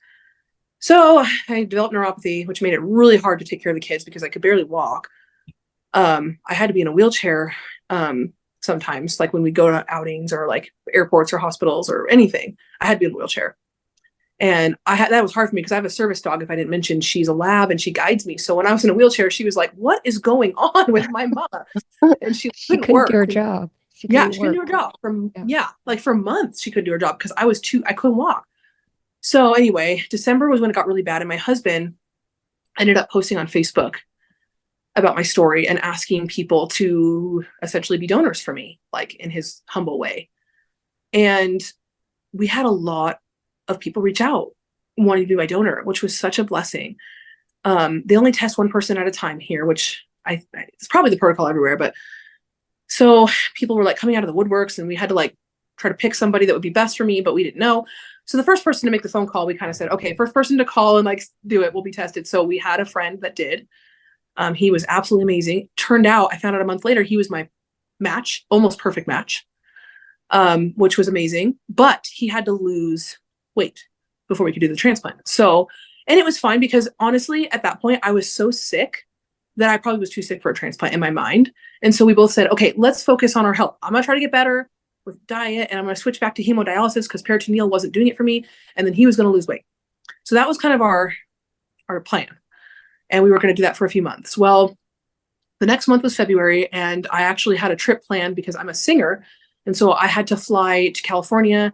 So I developed neuropathy, which made it really hard to take care of the kids because I could barely walk. I had to be in a wheelchair sometimes, like when we go to outings or like airports or hospitals or anything. I had to be in a wheelchair. And that was hard for me because I have a service dog. If I didn't mention, she's a lab and she guides me. So when I was in a wheelchair, she was like, "What is going on with my mama?" And she She couldn't couldn't do work. her job. She Yeah, couldn't she couldn't do work. her job Yeah. like for months. She couldn't do her job because I couldn't walk. So anyway, December was when it got really bad, and my husband ended up posting on Facebook about my story and asking people to essentially be donors for me, like in his humble way. And we had a lot of people reach out wanting to be my donor, which was such a blessing. They only test one person at a time here, which it's probably the protocol everywhere. But so people were like coming out of the woodworks, and we had to like try to pick somebody that would be best for me, but we didn't know. So the first person to make the phone call, we kind of said, okay, first person to call and like do it will be tested. So we had a friend that did. He was absolutely amazing. Turned out, I found out a month later, he was my match, almost perfect match, which was amazing. But he had to lose weight before we could do the transplant. So, and it was fine because honestly, at that point, I was so sick that I probably was too sick for a transplant in my mind. And so we both said, okay, let's focus on our health. I'm going to try to get better with diet, and I'm going to switch back to hemodialysis because peritoneal wasn't doing it for me. And then he was going to lose weight. So that was kind of our plan. And we were going to do that for a few months. Well, the next month was February, and I actually had a trip planned because I'm a singer. And so I had to fly to California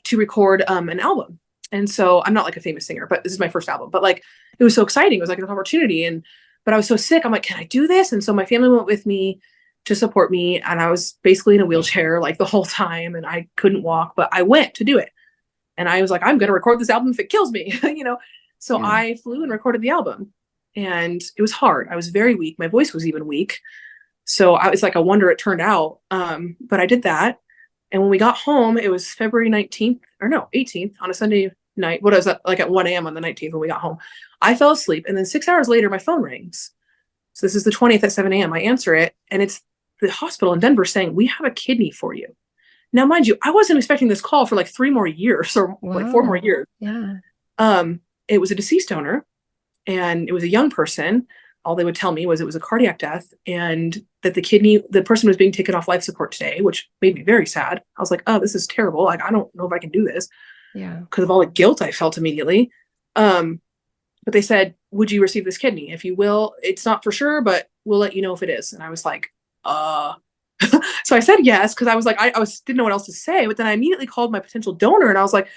to record an album. And so I'm not like a famous singer, but this is my first album. But like it was so exciting. It was like an opportunity. But I was so sick. I'm like, can I do this? And so my family went with me to support me. And I was basically in a wheelchair like the whole time, and I couldn't walk, but I went to do it. And I was like, I'm going to record this album if it kills me, you know? So Yeah. I flew and recorded the album, and it was hard. I was very weak. My voice was even weak. So I was like, I wonder it turned out. But I did that. And when we got home, it was February 19th or no, 18th on a Sunday night. What was that? Like at 1 a.m. on the 19th when we got home, I fell asleep. And then 6 hours later, my phone rings. So this is the 20th at 7 a.m. I answer it, and it's the hospital in Denver saying, we have a kidney for you. Now, mind you, I wasn't expecting this call for like 3 more years or like 4 more years. Yeah. It was a deceased donor, and it was a young person. All they would tell me was it was a cardiac death, and that the person was being taken off life support today, which made me very sad. I was like, oh, this is terrible. Like, I don't know if I can do this. Yeah. Because of all the guilt I felt immediately. But they said, would you receive this kidney? If you will, it's not for sure, but we'll let you know if it is. And I was like, so I said yes, because I was like, I didn't know what else to say. But then I immediately called my potential donor, and I was like,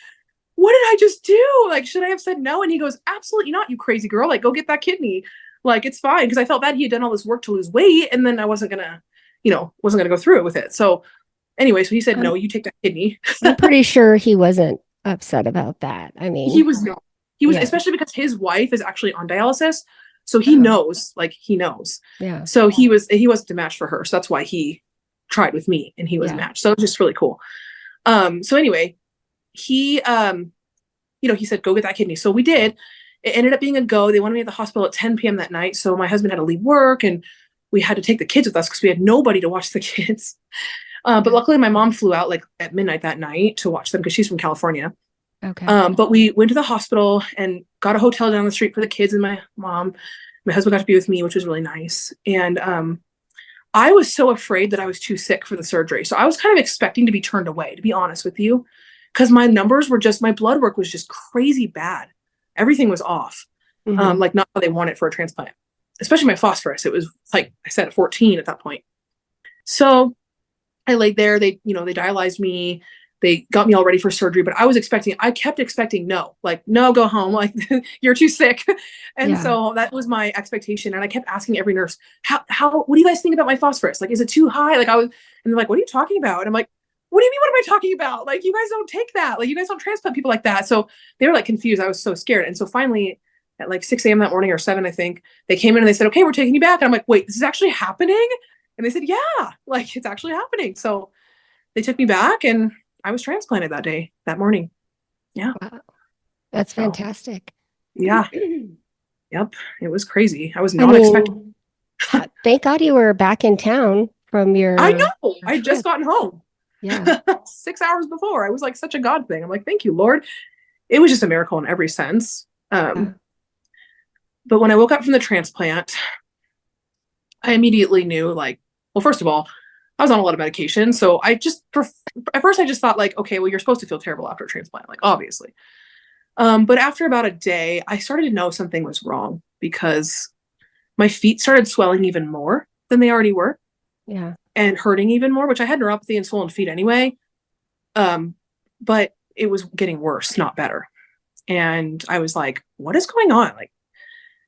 what did I just do? Like, should I have said no? And he goes, absolutely not, you crazy girl. Like, go get that kidney. Like, it's fine. Because I felt bad he had done all this work to lose weight, and then I wasn't gonna go through it with it. So anyway, so he said, no, you take that kidney. I'm pretty sure he wasn't upset about that. I mean, He was not. He was, yeah. especially because his wife is actually on dialysis. So he Oh. knows, like he knows. Yeah. So he wasn't a match for her. So that's why he tried with me, and he was a match. So it was just really cool. So anyway, he he said, go get that kidney. So we did. It ended up being a go. They wanted me at the hospital at 10 p.m. that night. So my husband had to leave work, and we had to take the kids with us because we had nobody to watch the kids. But luckily my mom flew out like at midnight that night to watch them because she's from California. Okay. But we went to the hospital and got a hotel down the street for the kids and my mom. My husband got to be with me, which was really nice. And I was so afraid that I was too sick for the surgery. So I was kind of expecting to be turned away, to be honest with you, because my blood work was just crazy bad. Everything was off, like not how they want it for a transplant, especially my phosphorus. It was like I said, at 14 at that point. So I laid there. They dialyzed me. They got me all ready for surgery, but I kept expecting no, go home. Like, you're too sick. And so that was my expectation. And I kept asking every nurse, what do you guys think about my phosphorus? Like, is it too high? And they're like, what are you talking about? And I'm like, what do you mean? What am I talking about? Like, you guys don't take that. Like, you guys don't transplant people like that. So they were like confused. I was so scared. And so finally at like 6 a.m. that morning or 7, I think, they came in and they said, okay, we're taking you back. And I'm like, wait, this is actually happening? And they said, yeah, like it's actually happening. So they took me back, and I was transplanted that morning. Yeah. Wow. That's fantastic. Yeah. Yep. It was crazy. I was I not expecting. mean, thank God you were back in town from I your know. I just trip. gotten home Yeah. 6 hours before. I was like such a God thing. I'm like, thank you, Lord. It was just a miracle in every sense. Yeah. But when I woke up from the transplant, I immediately knew, like, well, first of all, I was on a lot of medication. So at first I just thought like, okay, well, you're supposed to feel terrible after a transplant, like obviously. But after about a day, I started to know something was wrong because my feet started swelling even more than they already were Yeah. and hurting even more, which I had neuropathy and swollen feet anyway. Um, but it was getting worse, not better. And I was like, what is going on? Like,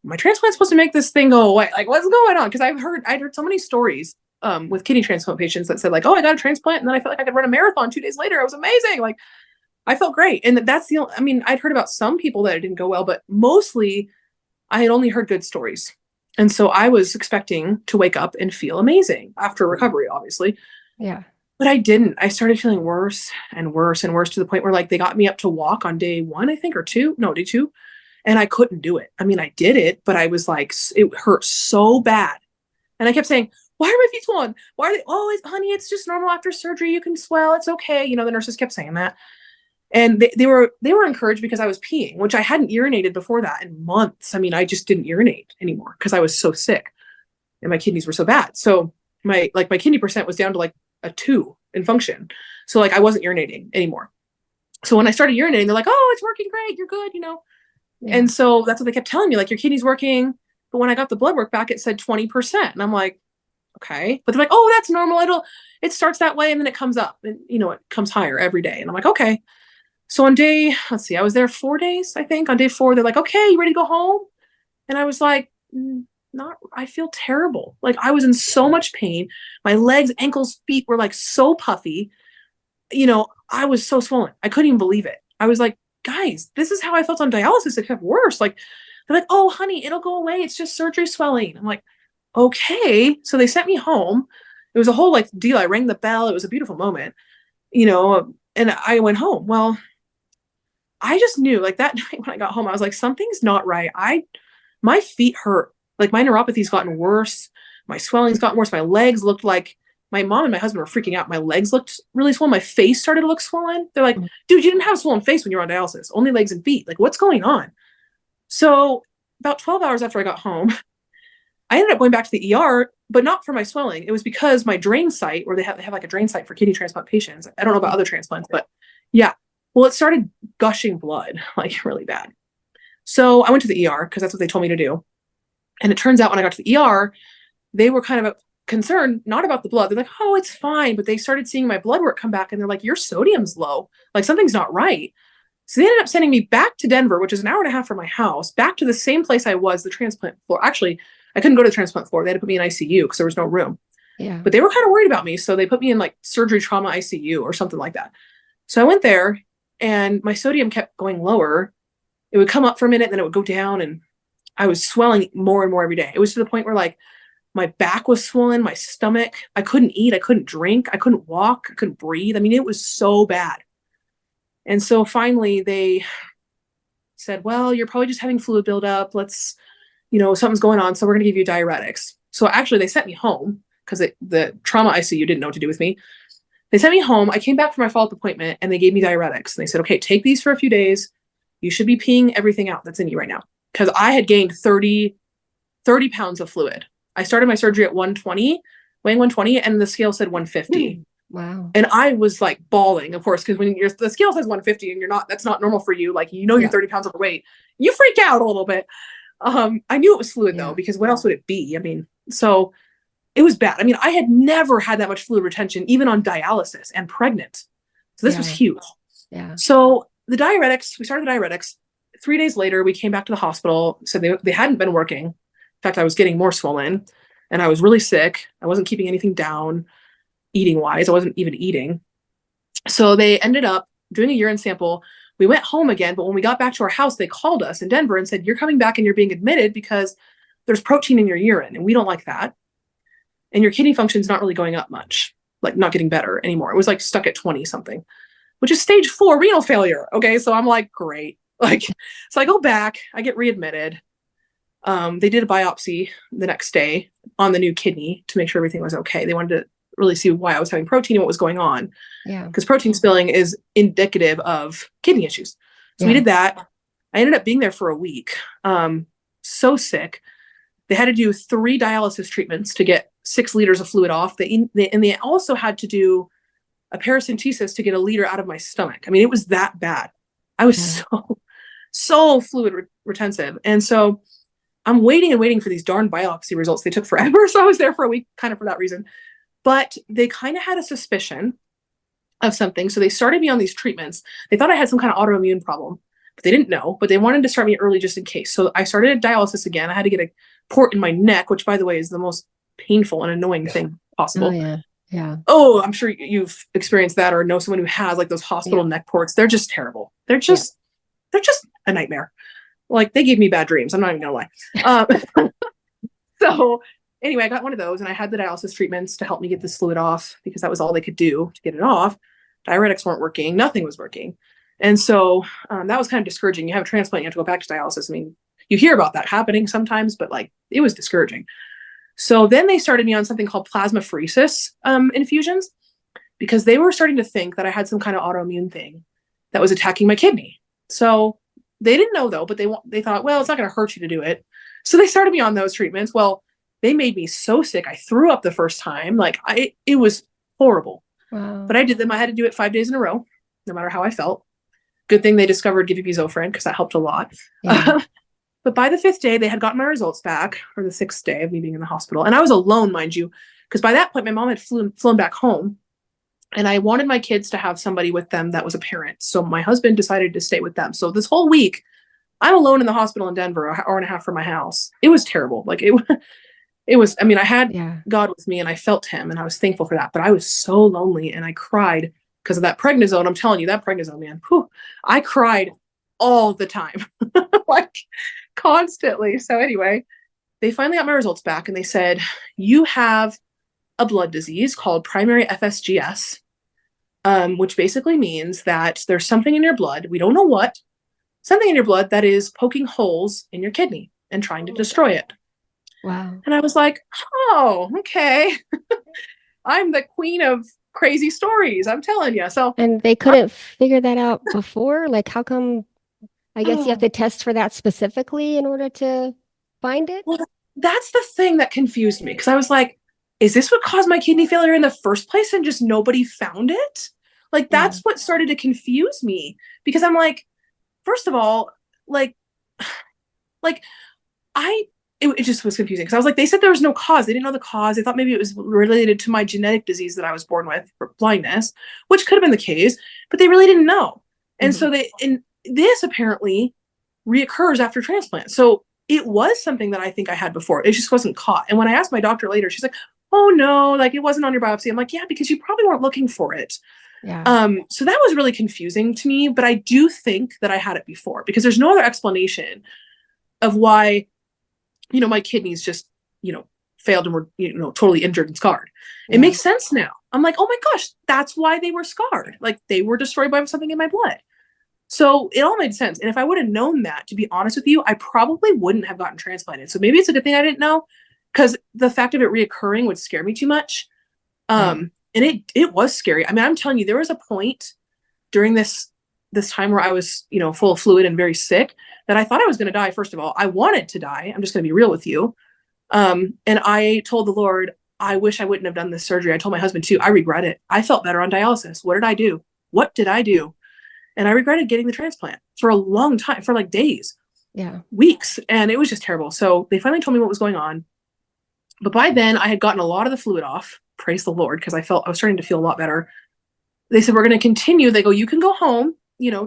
my transplant's supposed to make this thing go away. Like, what's going on? Because I'd heard so many stories with kidney transplant patients that said like, oh, I got a transplant, and then I felt like I could run a marathon 2 days later. I was amazing. Like, I felt great. And that's the only, I mean, I'd heard about some people that it didn't go well, but mostly I had only heard good stories. And so I was expecting to wake up and feel amazing after recovery, obviously. Yeah. But I didn't. I started feeling worse and worse and worse to the point where like they got me up to walk on day one, I think, or two. No, day two. And I couldn't do it. I mean, I did it, but I was like, it hurt so bad. And I kept saying, why are my feet swollen? Why are they? Oh, honey, it's just normal after surgery. You can swell. It's okay. You know, the nurses kept saying that. And they were encouraged because I was peeing, which I hadn't urinated before that in months. I mean, I just didn't urinate anymore because I was so sick and my kidneys were so bad. So my kidney percent was down to like a 2 in function. So like I wasn't urinating anymore. So when I started urinating, they're like, "Oh, it's working great. You're good," you know. Yeah. And so that's what they kept telling me, like, your kidney's working. But when I got the blood work back, it said 20%. And I'm like, okay. But they're like, oh, that's normal. It starts that way and then it comes up and, you know, it comes higher every day. And I'm like, okay. So on let's see, I was there 4 days, I think. On day 4, they're like, okay, you ready to go home? And I was like, not, I feel terrible. Like I was in so much pain. My legs, ankles, feet were like so puffy. You know, I was so swollen. I couldn't even believe it. I was like, guys, this is how I felt on dialysis. It kept worse. Like, they're like, oh, honey, it'll go away. It's just surgery swelling. I'm like, okay. So they sent me home. It was a whole like deal. I rang the bell. It was a beautiful moment, you know, and I went home. Well, I just knew like that night when I got home, I was like, something's not right. My feet hurt. Like my neuropathy's gotten worse. My swelling's gotten worse. My legs looked like my mom and my husband were freaking out. My legs looked really swollen. My face started to look swollen. They're like, dude, you didn't have a swollen face when you were on dialysis, only legs and feet. Like, what's going on? So about 12 hours after I got home, I ended up going back to the ER, but not for my swelling. It was because my drain site, where they have like a drain site for kidney transplant patients. I don't know about other transplants, but yeah. Well, it started gushing blood, like really bad. So I went to the ER because that's what they told me to do. And it turns out when I got to the ER, they were kind of concerned, not about the blood. They're like, oh, it's fine. But they started seeing my blood work come back and they're like, your sodium's low. Like something's not right. So they ended up sending me back to Denver, which is an hour and a half from my house, back to the same place I was, the transplant floor. Actually, I couldn't go to the transplant floor. They had to put me in ICU because there was no room. Yeah. But they were kind of worried about me. So they put me in like surgery trauma ICU or something like that. So I went there and my sodium kept going lower. It would come up for a minute, then it would go down. And I was swelling more and more every day. It was to the point where like my back was swollen, my stomach, I couldn't eat, I couldn't drink, I couldn't walk, I couldn't breathe. I mean, it was so bad. And so finally they said, well, you're probably just having fluid buildup. Let's, you know, something's going on. So we're going to give you diuretics. So actually they sent me home because the trauma ICU didn't know what to do with me. They sent me home. I came back for my follow-up appointment and they gave me diuretics. And they said, okay, take these for a few days. You should be peeing everything out that's in you right now. Because I had gained 30 pounds of fluid. I started my surgery at 120, weighing 120, and the scale said 150. Wow. And I was like bawling, of course, because when the scale says 150 and that's not normal for you, like, you know, you're 30 pounds overweight, you freak out a little bit. I knew it was fluid though, because what else would it be? I mean, so it was bad. I mean, I had never had that much fluid retention, even on dialysis and pregnant. So this was huge. Yeah. So we started the diuretics. 3 days later, we came back to the hospital, said they hadn't been working. In fact, I was getting more swollen and I was really sick. I wasn't keeping anything down eating wise. I wasn't even eating. So they ended up doing a urine sample. We went home again, but when we got back to our house, they called us in Denver and said, you're coming back and you're being admitted because there's protein in your urine and we don't like that. And your kidney function's not really going up much, like not getting better anymore. It was like stuck at 20 something, which is stage 4 renal failure. Okay. So I'm like, great. Like, so I go back, I get readmitted. They did a biopsy the next day on the new kidney to make sure everything was okay. They wanted to really see why I was having protein and what was going on. Yeah. Because protein spilling is indicative of kidney issues. So we Yeah. did that. I ended up being there for a week. So sick. They had to do 3 dialysis treatments to get 6 liters of fluid off. And they also had to do a paracentesis to get a liter out of my stomach. I mean, it was that bad. I was Yeah. so fluid retentive. And so I'm waiting and waiting for these darn biopsy results. They took forever. So I was there for a week kind of for that reason. But they kind of had a suspicion of something. So they started me on these treatments. They thought I had some kind of autoimmune problem, but they didn't know. But they wanted to start me early just in case. So I started dialysis again. I had to get a port in my neck, which, by the way, is the most painful and annoying thing possible. Oh, yeah. Yeah. Oh, I'm sure you've experienced that or know someone who has like those hospital neck ports. They're just terrible. They're just a nightmare. Like, they gave me bad dreams. I'm not even gonna lie. So anyway, I got one of those and I had the dialysis treatments to help me get this fluid off because that was all they could do to get it off. Diuretics weren't working. Nothing was working. And so that was kind of discouraging. You have a transplant, you have to go back to dialysis. I mean, you hear about that happening sometimes, but like, it was discouraging. So then they started me on something called plasmapheresis infusions because they were starting to think that I had some kind of autoimmune thing that was attacking my kidney. So they didn't know though, but they thought, well, it's not going to hurt you to do it. So they started me on those treatments. Well, they made me so sick. I threw up the first time. Like, it was horrible. Wow. But I did them. I had to do it 5 days in a row, no matter how I felt. Good thing they discovered giving me Zofran because that helped a lot. Yeah. But by the 5th day, they had gotten my results back, or the 6th day of me being in the hospital. And I was alone, mind you, because by that point, my mom had flown back home. And I wanted my kids to have somebody with them that was a parent. So my husband decided to stay with them. So this whole week, I'm alone in the hospital in Denver, an hour and a half from my house. It was terrible. Like, it was, I mean, I had God with me and I felt him and I was thankful for that. But I was so lonely and I cried because of that prednisone. I'm telling you, that prednisone, man, I cried all the time, like constantly. So anyway, they finally got my results back and they said, you have a blood disease called primary FSGS, which basically means that there's something in your blood. We don't know what, something in your blood that is poking holes in your kidney and trying to destroy it. Wow. And I was like, oh, okay. I'm the queen of crazy stories. I'm telling you. So, And they couldn't figure that out before? Like, how come? I guess you have to test for that specifically in order to find it? well, that's the thing that confused me because I was like, is this what caused my kidney failure in the first place and just nobody found it? Like, that's what started to confuse me because I'm like, first of all, like it just was confusing because I was like, they said there was no cause. They didn't know the cause. They thought maybe it was related to my genetic disease that I was born with, for blindness, which could have been the case, but they really didn't know. And so this apparently reoccurs after transplant. So it was something that I think I had before. It just wasn't caught. And when I asked my doctor later, she's like, oh no, like it wasn't on your biopsy. I'm like, yeah, because you probably weren't looking for it. Yeah. So that was really confusing to me, but I do think that I had it before because there's no other explanation of why, my kidneys just, failed and were, totally injured and scarred. It makes sense now. I'm like, oh my gosh, that's why they were scarred. Like, they were destroyed by something in my blood. So it all made sense. And if I would have known that, to be honest with you, I probably wouldn't have gotten transplanted. So maybe it's a good thing I didn't know because the fact of it reoccurring would scare me too much. And it was scary. I mean, I'm telling you, there was a point during this time where I was, full of fluid and very sick that I thought I was going to die. First of all, I wanted to die. I'm just going to be real with you. And I told the Lord, I wish I wouldn't have done this surgery. I told my husband too, I regret it. I felt better on dialysis. What did I do? What did I do? And I regretted getting the transplant for a long time, for like days, weeks. And it was just terrible. So they finally told me what was going on. But by then I had gotten a lot of the fluid off, praise the Lord, because I was starting to feel a lot better. They said, we're going to continue. They go, you can go home,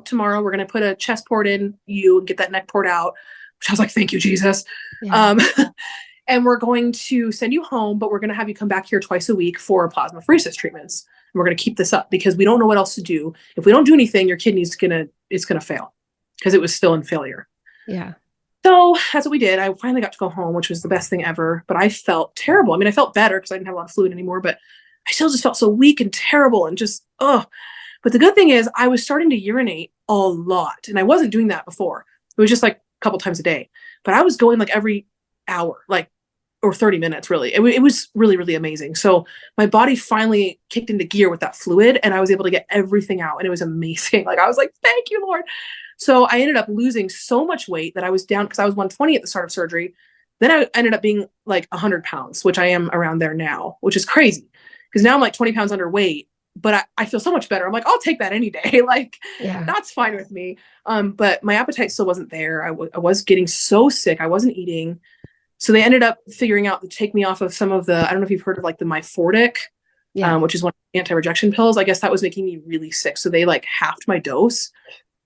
tomorrow we're going to put a chest port in you and get that neck port out, which I was like, thank you, Jesus. Yeah. And we're going to send you home, but we're going to have you come back here twice a week for plasmapheresis treatments. And we're going to keep this up because we don't know what else to do. If we don't do anything, your kidney's going to fail because it was still in failure. Yeah. So that's what we did. I finally got to go home, which was the best thing ever, but I felt terrible. I mean, I felt better because I didn't have a lot of fluid anymore, but I still just felt so weak and terrible and just, But the good thing is I was starting to urinate a lot and I wasn't doing that before. It was just like couple times a day, but I was going like every hour, like, or 30 minutes really. It was really, really amazing. So my body finally kicked into gear with that fluid and I was able to get everything out and it was amazing. Like I was like, thank you, Lord. So I ended up losing so much weight that I was down because I was 120 at the start of surgery. Then I ended up being like 100 pounds, which I am around there now, which is crazy because now I'm like 20 pounds underweight, but I feel so much better. I'm like, I'll take that any day. Like Yeah. that's fine with me. But my appetite still wasn't there. I was getting so sick. I wasn't eating. So they ended up figuring out to take me off of some of the, I don't know if you've heard of like the Myfortic, Yeah. which is one of the anti-rejection pills. I guess that was making me really sick. So they like halved my dose.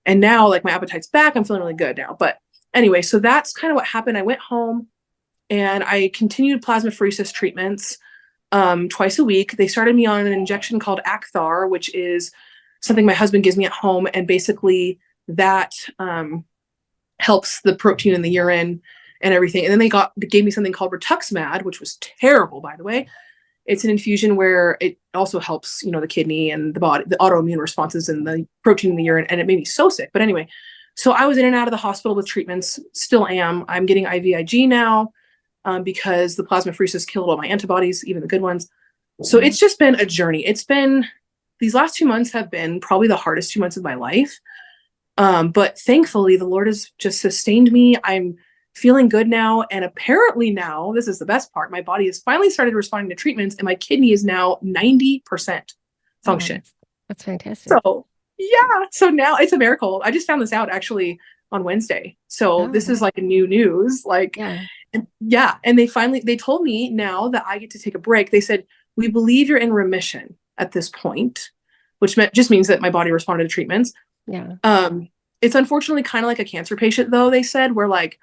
And now like my appetite's back. I'm feeling really good now. But anyway, so that's kind of what happened. I went home and I continued plasmapheresis treatments twice a week. They started me on an injection called Acthar, which is something my husband gives me at home. And basically that helps the protein in the urine and everything. And then they gave me something called rituximab, which was terrible, by the way. It's an infusion where it also helps, the kidney and the body, the autoimmune responses and the protein in the urine. And it made me so sick. But anyway, so I was in and out of the hospital with treatments, still am. I'm getting IVIG now because the plasmapheresis killed all my antibodies, even the good ones. So it's just been a journey. These last 2 months have been probably the hardest 2 months of my life. But thankfully, the Lord has just sustained me. I'm feeling good now. And apparently now, this is the best part, my body has finally started responding to treatments and my kidney is now 90% function. Oh, that's fantastic. So yeah, so now it's a miracle. I just found this out actually on Wednesday. So this is like a new news. Like, and they told me now that I get to take a break. They said, we believe you're in remission at this point, which just means that my body responded to treatments. Yeah. It's unfortunately kind of like a cancer patient though, they said, where like,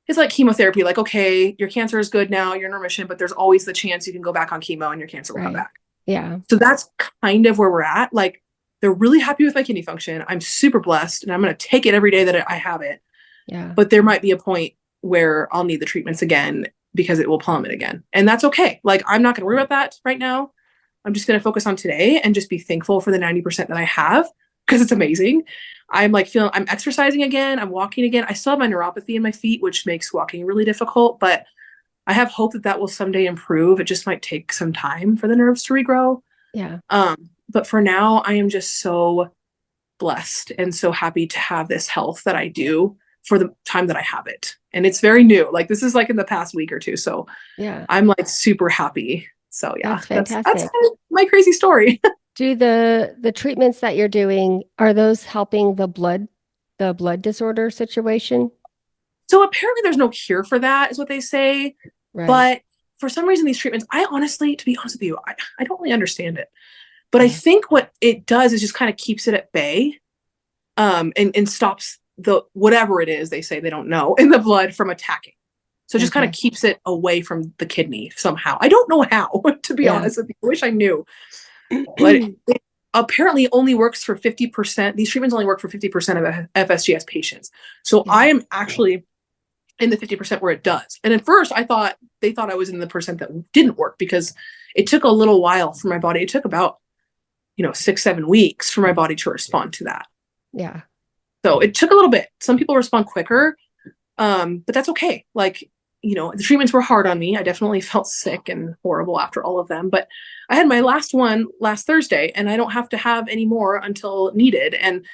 it's like chemotherapy, like, okay, your cancer is good now, you're in remission, but there's always the chance you can go back on chemo and your cancer will come back. Yeah. So that's kind of where we're at. Like, they're really happy with my kidney function. I'm super blessed and I'm going to take it every day that I have it. Yeah. But there might be a point where I'll need the treatments again because it will plummet again. And that's okay. Like, I'm not going to worry about that right now. I'm just going to focus on today and just be thankful for the 90% that I have because it's amazing. I'm exercising again. I'm walking again. I still have my neuropathy in my feet, which makes walking really difficult, but I have hope that will someday improve. It just might take some time for the nerves to regrow. Yeah. But for now, I am just so blessed and so happy to have this health that I do for the time that I have it. And it's very new. Like this is like in the past week or two. So yeah, I'm like super happy. So yeah, that's fantastic. That's kind of my crazy story. Do the treatments that you're doing, are those helping the blood disorder situation? So apparently there's no cure for that, is what they say. Right. But for some reason, these treatments, to be honest with you, I don't really understand it. But I think what it does is just kind of keeps it at bay, and stops the whatever it is they say they don't know in the blood from attacking. So it just kind of keeps it away from the kidney somehow. I don't know how, to be honest with you. I wish I knew. But it apparently only works for 50%. These treatments only work for 50% of FSGS patients. So I am actually in the 50% where it does. And at first they thought I was in the percent that didn't work because it took a little while for my body. It took about 6-7 weeks for my body to respond to that. Yeah. So it took a little bit. Some people respond quicker, but that's okay. Like, the treatments were hard on me. I definitely felt sick and horrible after all of them, but I had my last one last Thursday and I don't have to have any more until needed. And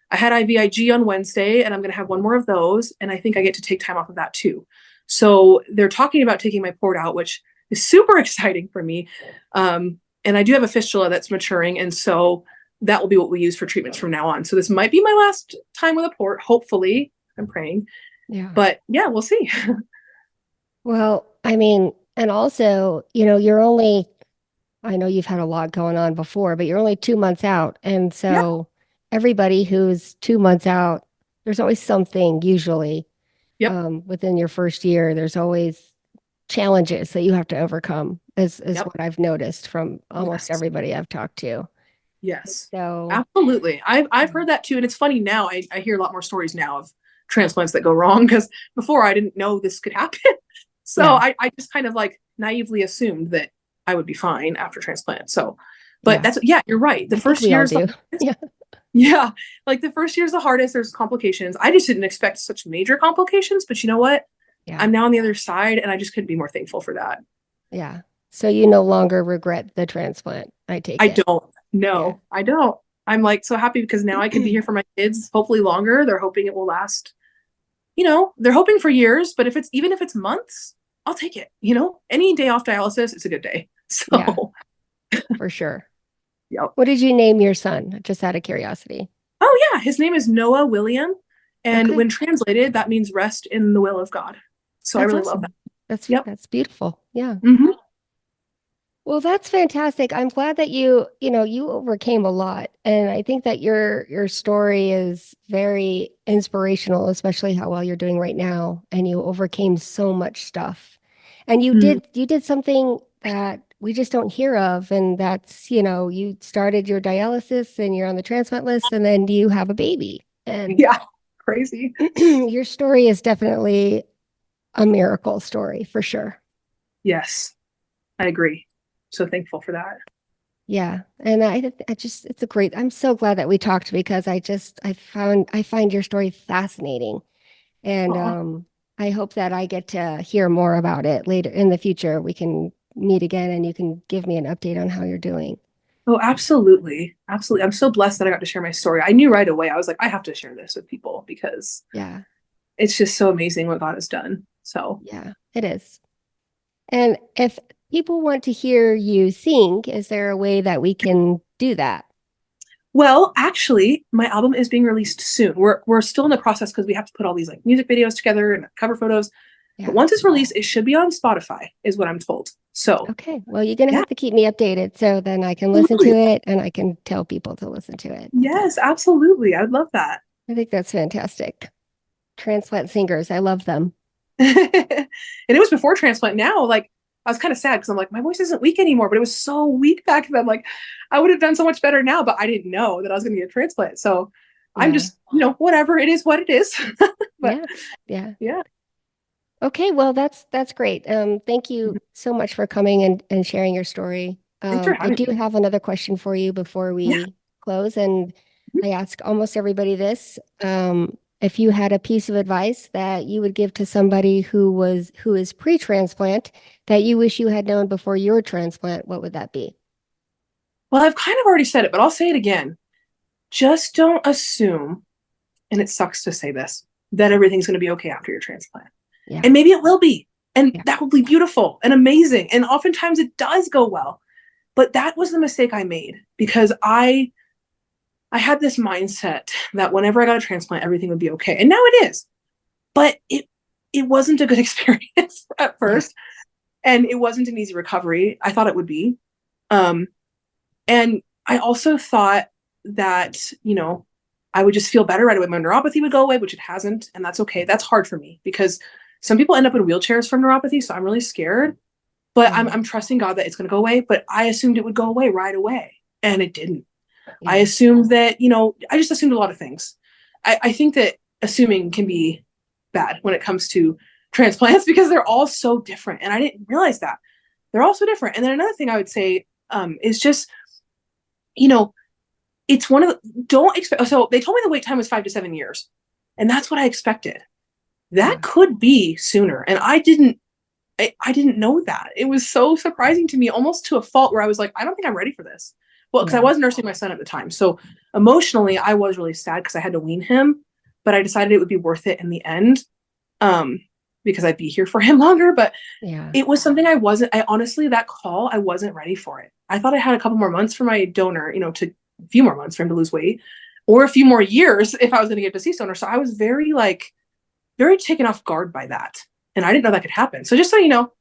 I had IVIG on Wednesday and I'm going to have one more of those. And I think I get to take time off of that too. So they're talking about taking my port out, which is super exciting for me. And I do have a fistula that's maturing. And so that will be what we use for treatments from now on. So this might be my last time with a port. Hopefully, I'm praying. Yeah. But yeah, we'll see. Well, and also, I know you've had a lot going on before, but you're only 2 months out. And so everybody who's 2 months out, there's always something usually within your first year. There's always challenges that you have to overcome is what I've noticed from almost everybody I've talked to. Yes. So absolutely. I've heard that too. And it's funny now, I hear a lot more stories now of transplants that go wrong because before I didn't know this could happen. So I just kind of like naively assumed that I would be fine after transplant. So, but you're right. The first year is Yeah. Like the first year's the hardest. There's complications. I just didn't expect such major complications, but you know what? Yeah. I'm now on the other side and I just couldn't be more thankful for that. Yeah. So you no longer regret the transplant, I take I it. don't. Yeah. No, I don't. I'm like so happy because now I can be here for my kids, hopefully longer. They're hoping it will last, they're hoping for years, but even if it's months, I'll take it. Any day off dialysis, it's a good day. Yeah, So, for sure. yep. What did you name your son? Just out of curiosity. Oh yeah, his name is Noah William, and Okay. when translated, that means rest in the will of God. So I That's really love that. awesome. That's Yep. that's beautiful. Yeah. Hmm. Well, that's fantastic. I'm glad that you overcame a lot. And I think that your story is very inspirational, especially how well you're doing right now. And you overcame so much stuff. And you did something that we just don't hear of. And that's, you started your dialysis and you're on the transplant list, and then you have a baby. And Yeah, crazy. your story is definitely a miracle story for sure. Yes, I agree. So thankful for that. Yeah. And I just, it's a great, I'm so glad that we talked because I find your story fascinating. And Aw. I hope that I get to hear more about it later in the future. We can meet again and you can give me an update on how you're doing. Oh, absolutely. Absolutely. I'm so blessed that I got to share my story. I knew right away. I was like, I have to share this with people because Yeah. it's just so amazing what God has done. So, Yeah, it is. And if people want to hear you sing, is there a way that we can do that? well, actually, my album is being released soon. We're still in the process because we have to put all these like music videos together and cover photos. But Yeah. once it's released, it should be on Spotify, is what I'm told. So, Okay. Well, you're going to yeah, have to keep me updated so then I can listen to absolutely. it and I can tell people to listen to it. But Yes, absolutely. I would love that. I think that's fantastic. Transplant singers, I love them. And it was before transplant. Now, like, I was kind of sad because I'm like, my voice isn't weak anymore, but it was so weak back then. Like, I would have done so much better now, but I didn't know that I was going to get a transplant. So I'm Yeah. just, whatever it is, what it is. But Yeah. Yeah. yeah, Okay, well that's great. Thank you so much for coming and sharing your story. thanks for I having do me. have another question for you before Yeah. we close, and I ask almost everybody this. If you had a piece of advice that you would give to somebody who is pre-transplant that you wish you had known before your transplant, what would that be? Well, I've kind of already said it, but I'll say it again. Just don't assume, and it sucks to say this, that everything's going to be okay after your transplant. Yeah, And maybe it will be. And yeah, that will be beautiful and amazing. And oftentimes it does go well. But that was the mistake I made because I had this mindset that whenever I got a transplant, everything would be okay. And now it is. But it wasn't a good experience at yeah, first. And it wasn't an easy recovery. I thought it would be. Um, and I also thought that, I would just feel better right away. My neuropathy would go away, which it hasn't. And that's okay. That's hard for me because some people end up in wheelchairs from neuropathy. So I'm really scared. But yeah, I'm trusting God that it's going to go away. But I assumed it would go away right away. And it didn't. I yeah, assumed that, I just assumed a lot of things. I think that assuming can be bad when it comes to transplants because they're all so different. And I didn't realize that. They're all so different. And then another thing I would say is just, you know, it's one of the, don't expect, so they told me the wait time was 5 to 7 years. And that's what I expected. That yeah, could be sooner. And I didn't know that. It was so surprising to me, almost to a fault where I was like, I don't think I'm ready for this. Well, because I yeah, was nursing my son at the time. So emotionally, I was really sad because I had to wean him, but I decided it would be worth it in the end um, because I'd be here for him longer. But yeah, it was something I honestly, that call, I wasn't ready for it. I thought I had a couple more months for my donor, to a few more months for him to lose weight or a few more years if I was going to get a deceased donor. So I was very taken off guard by that. And I didn't know that could happen. So just so you know,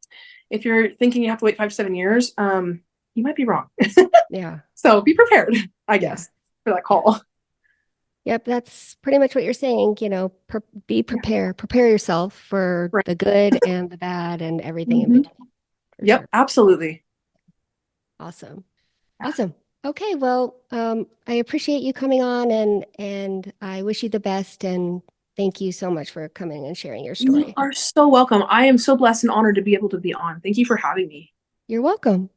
if you're thinking you have to wait 5 to 7 years, you might be wrong. yeah, So be prepared, I yeah. guess, for that call. Yep, that's pretty much what you're saying. Be Yeah. prepared, prepare yourself for Right. the good and the bad and everything in Mhm. between, for Yep, sure. absolutely. Awesome. Yeah. Awesome. Okay, well, I appreciate you coming on and I wish you the best and thank you so much for coming and sharing your You story. are so welcome. I am so blessed and honored to be able to be on. Thank you for having me. You're welcome.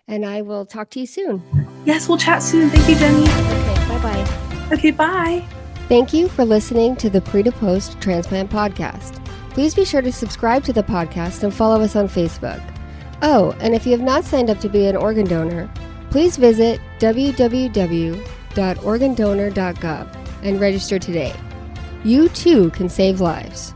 And I will talk to you soon. Yes, we'll chat soon. Thank you, Jenny. Okay, bye-bye. Okay, bye. Thank you for listening to the Pre to Post Transplant podcast. Please be sure to subscribe to the podcast and follow us on Facebook. Oh, and if you have not signed up to be an organ donor, please visit www.organdonor.gov and register today. You too can save lives.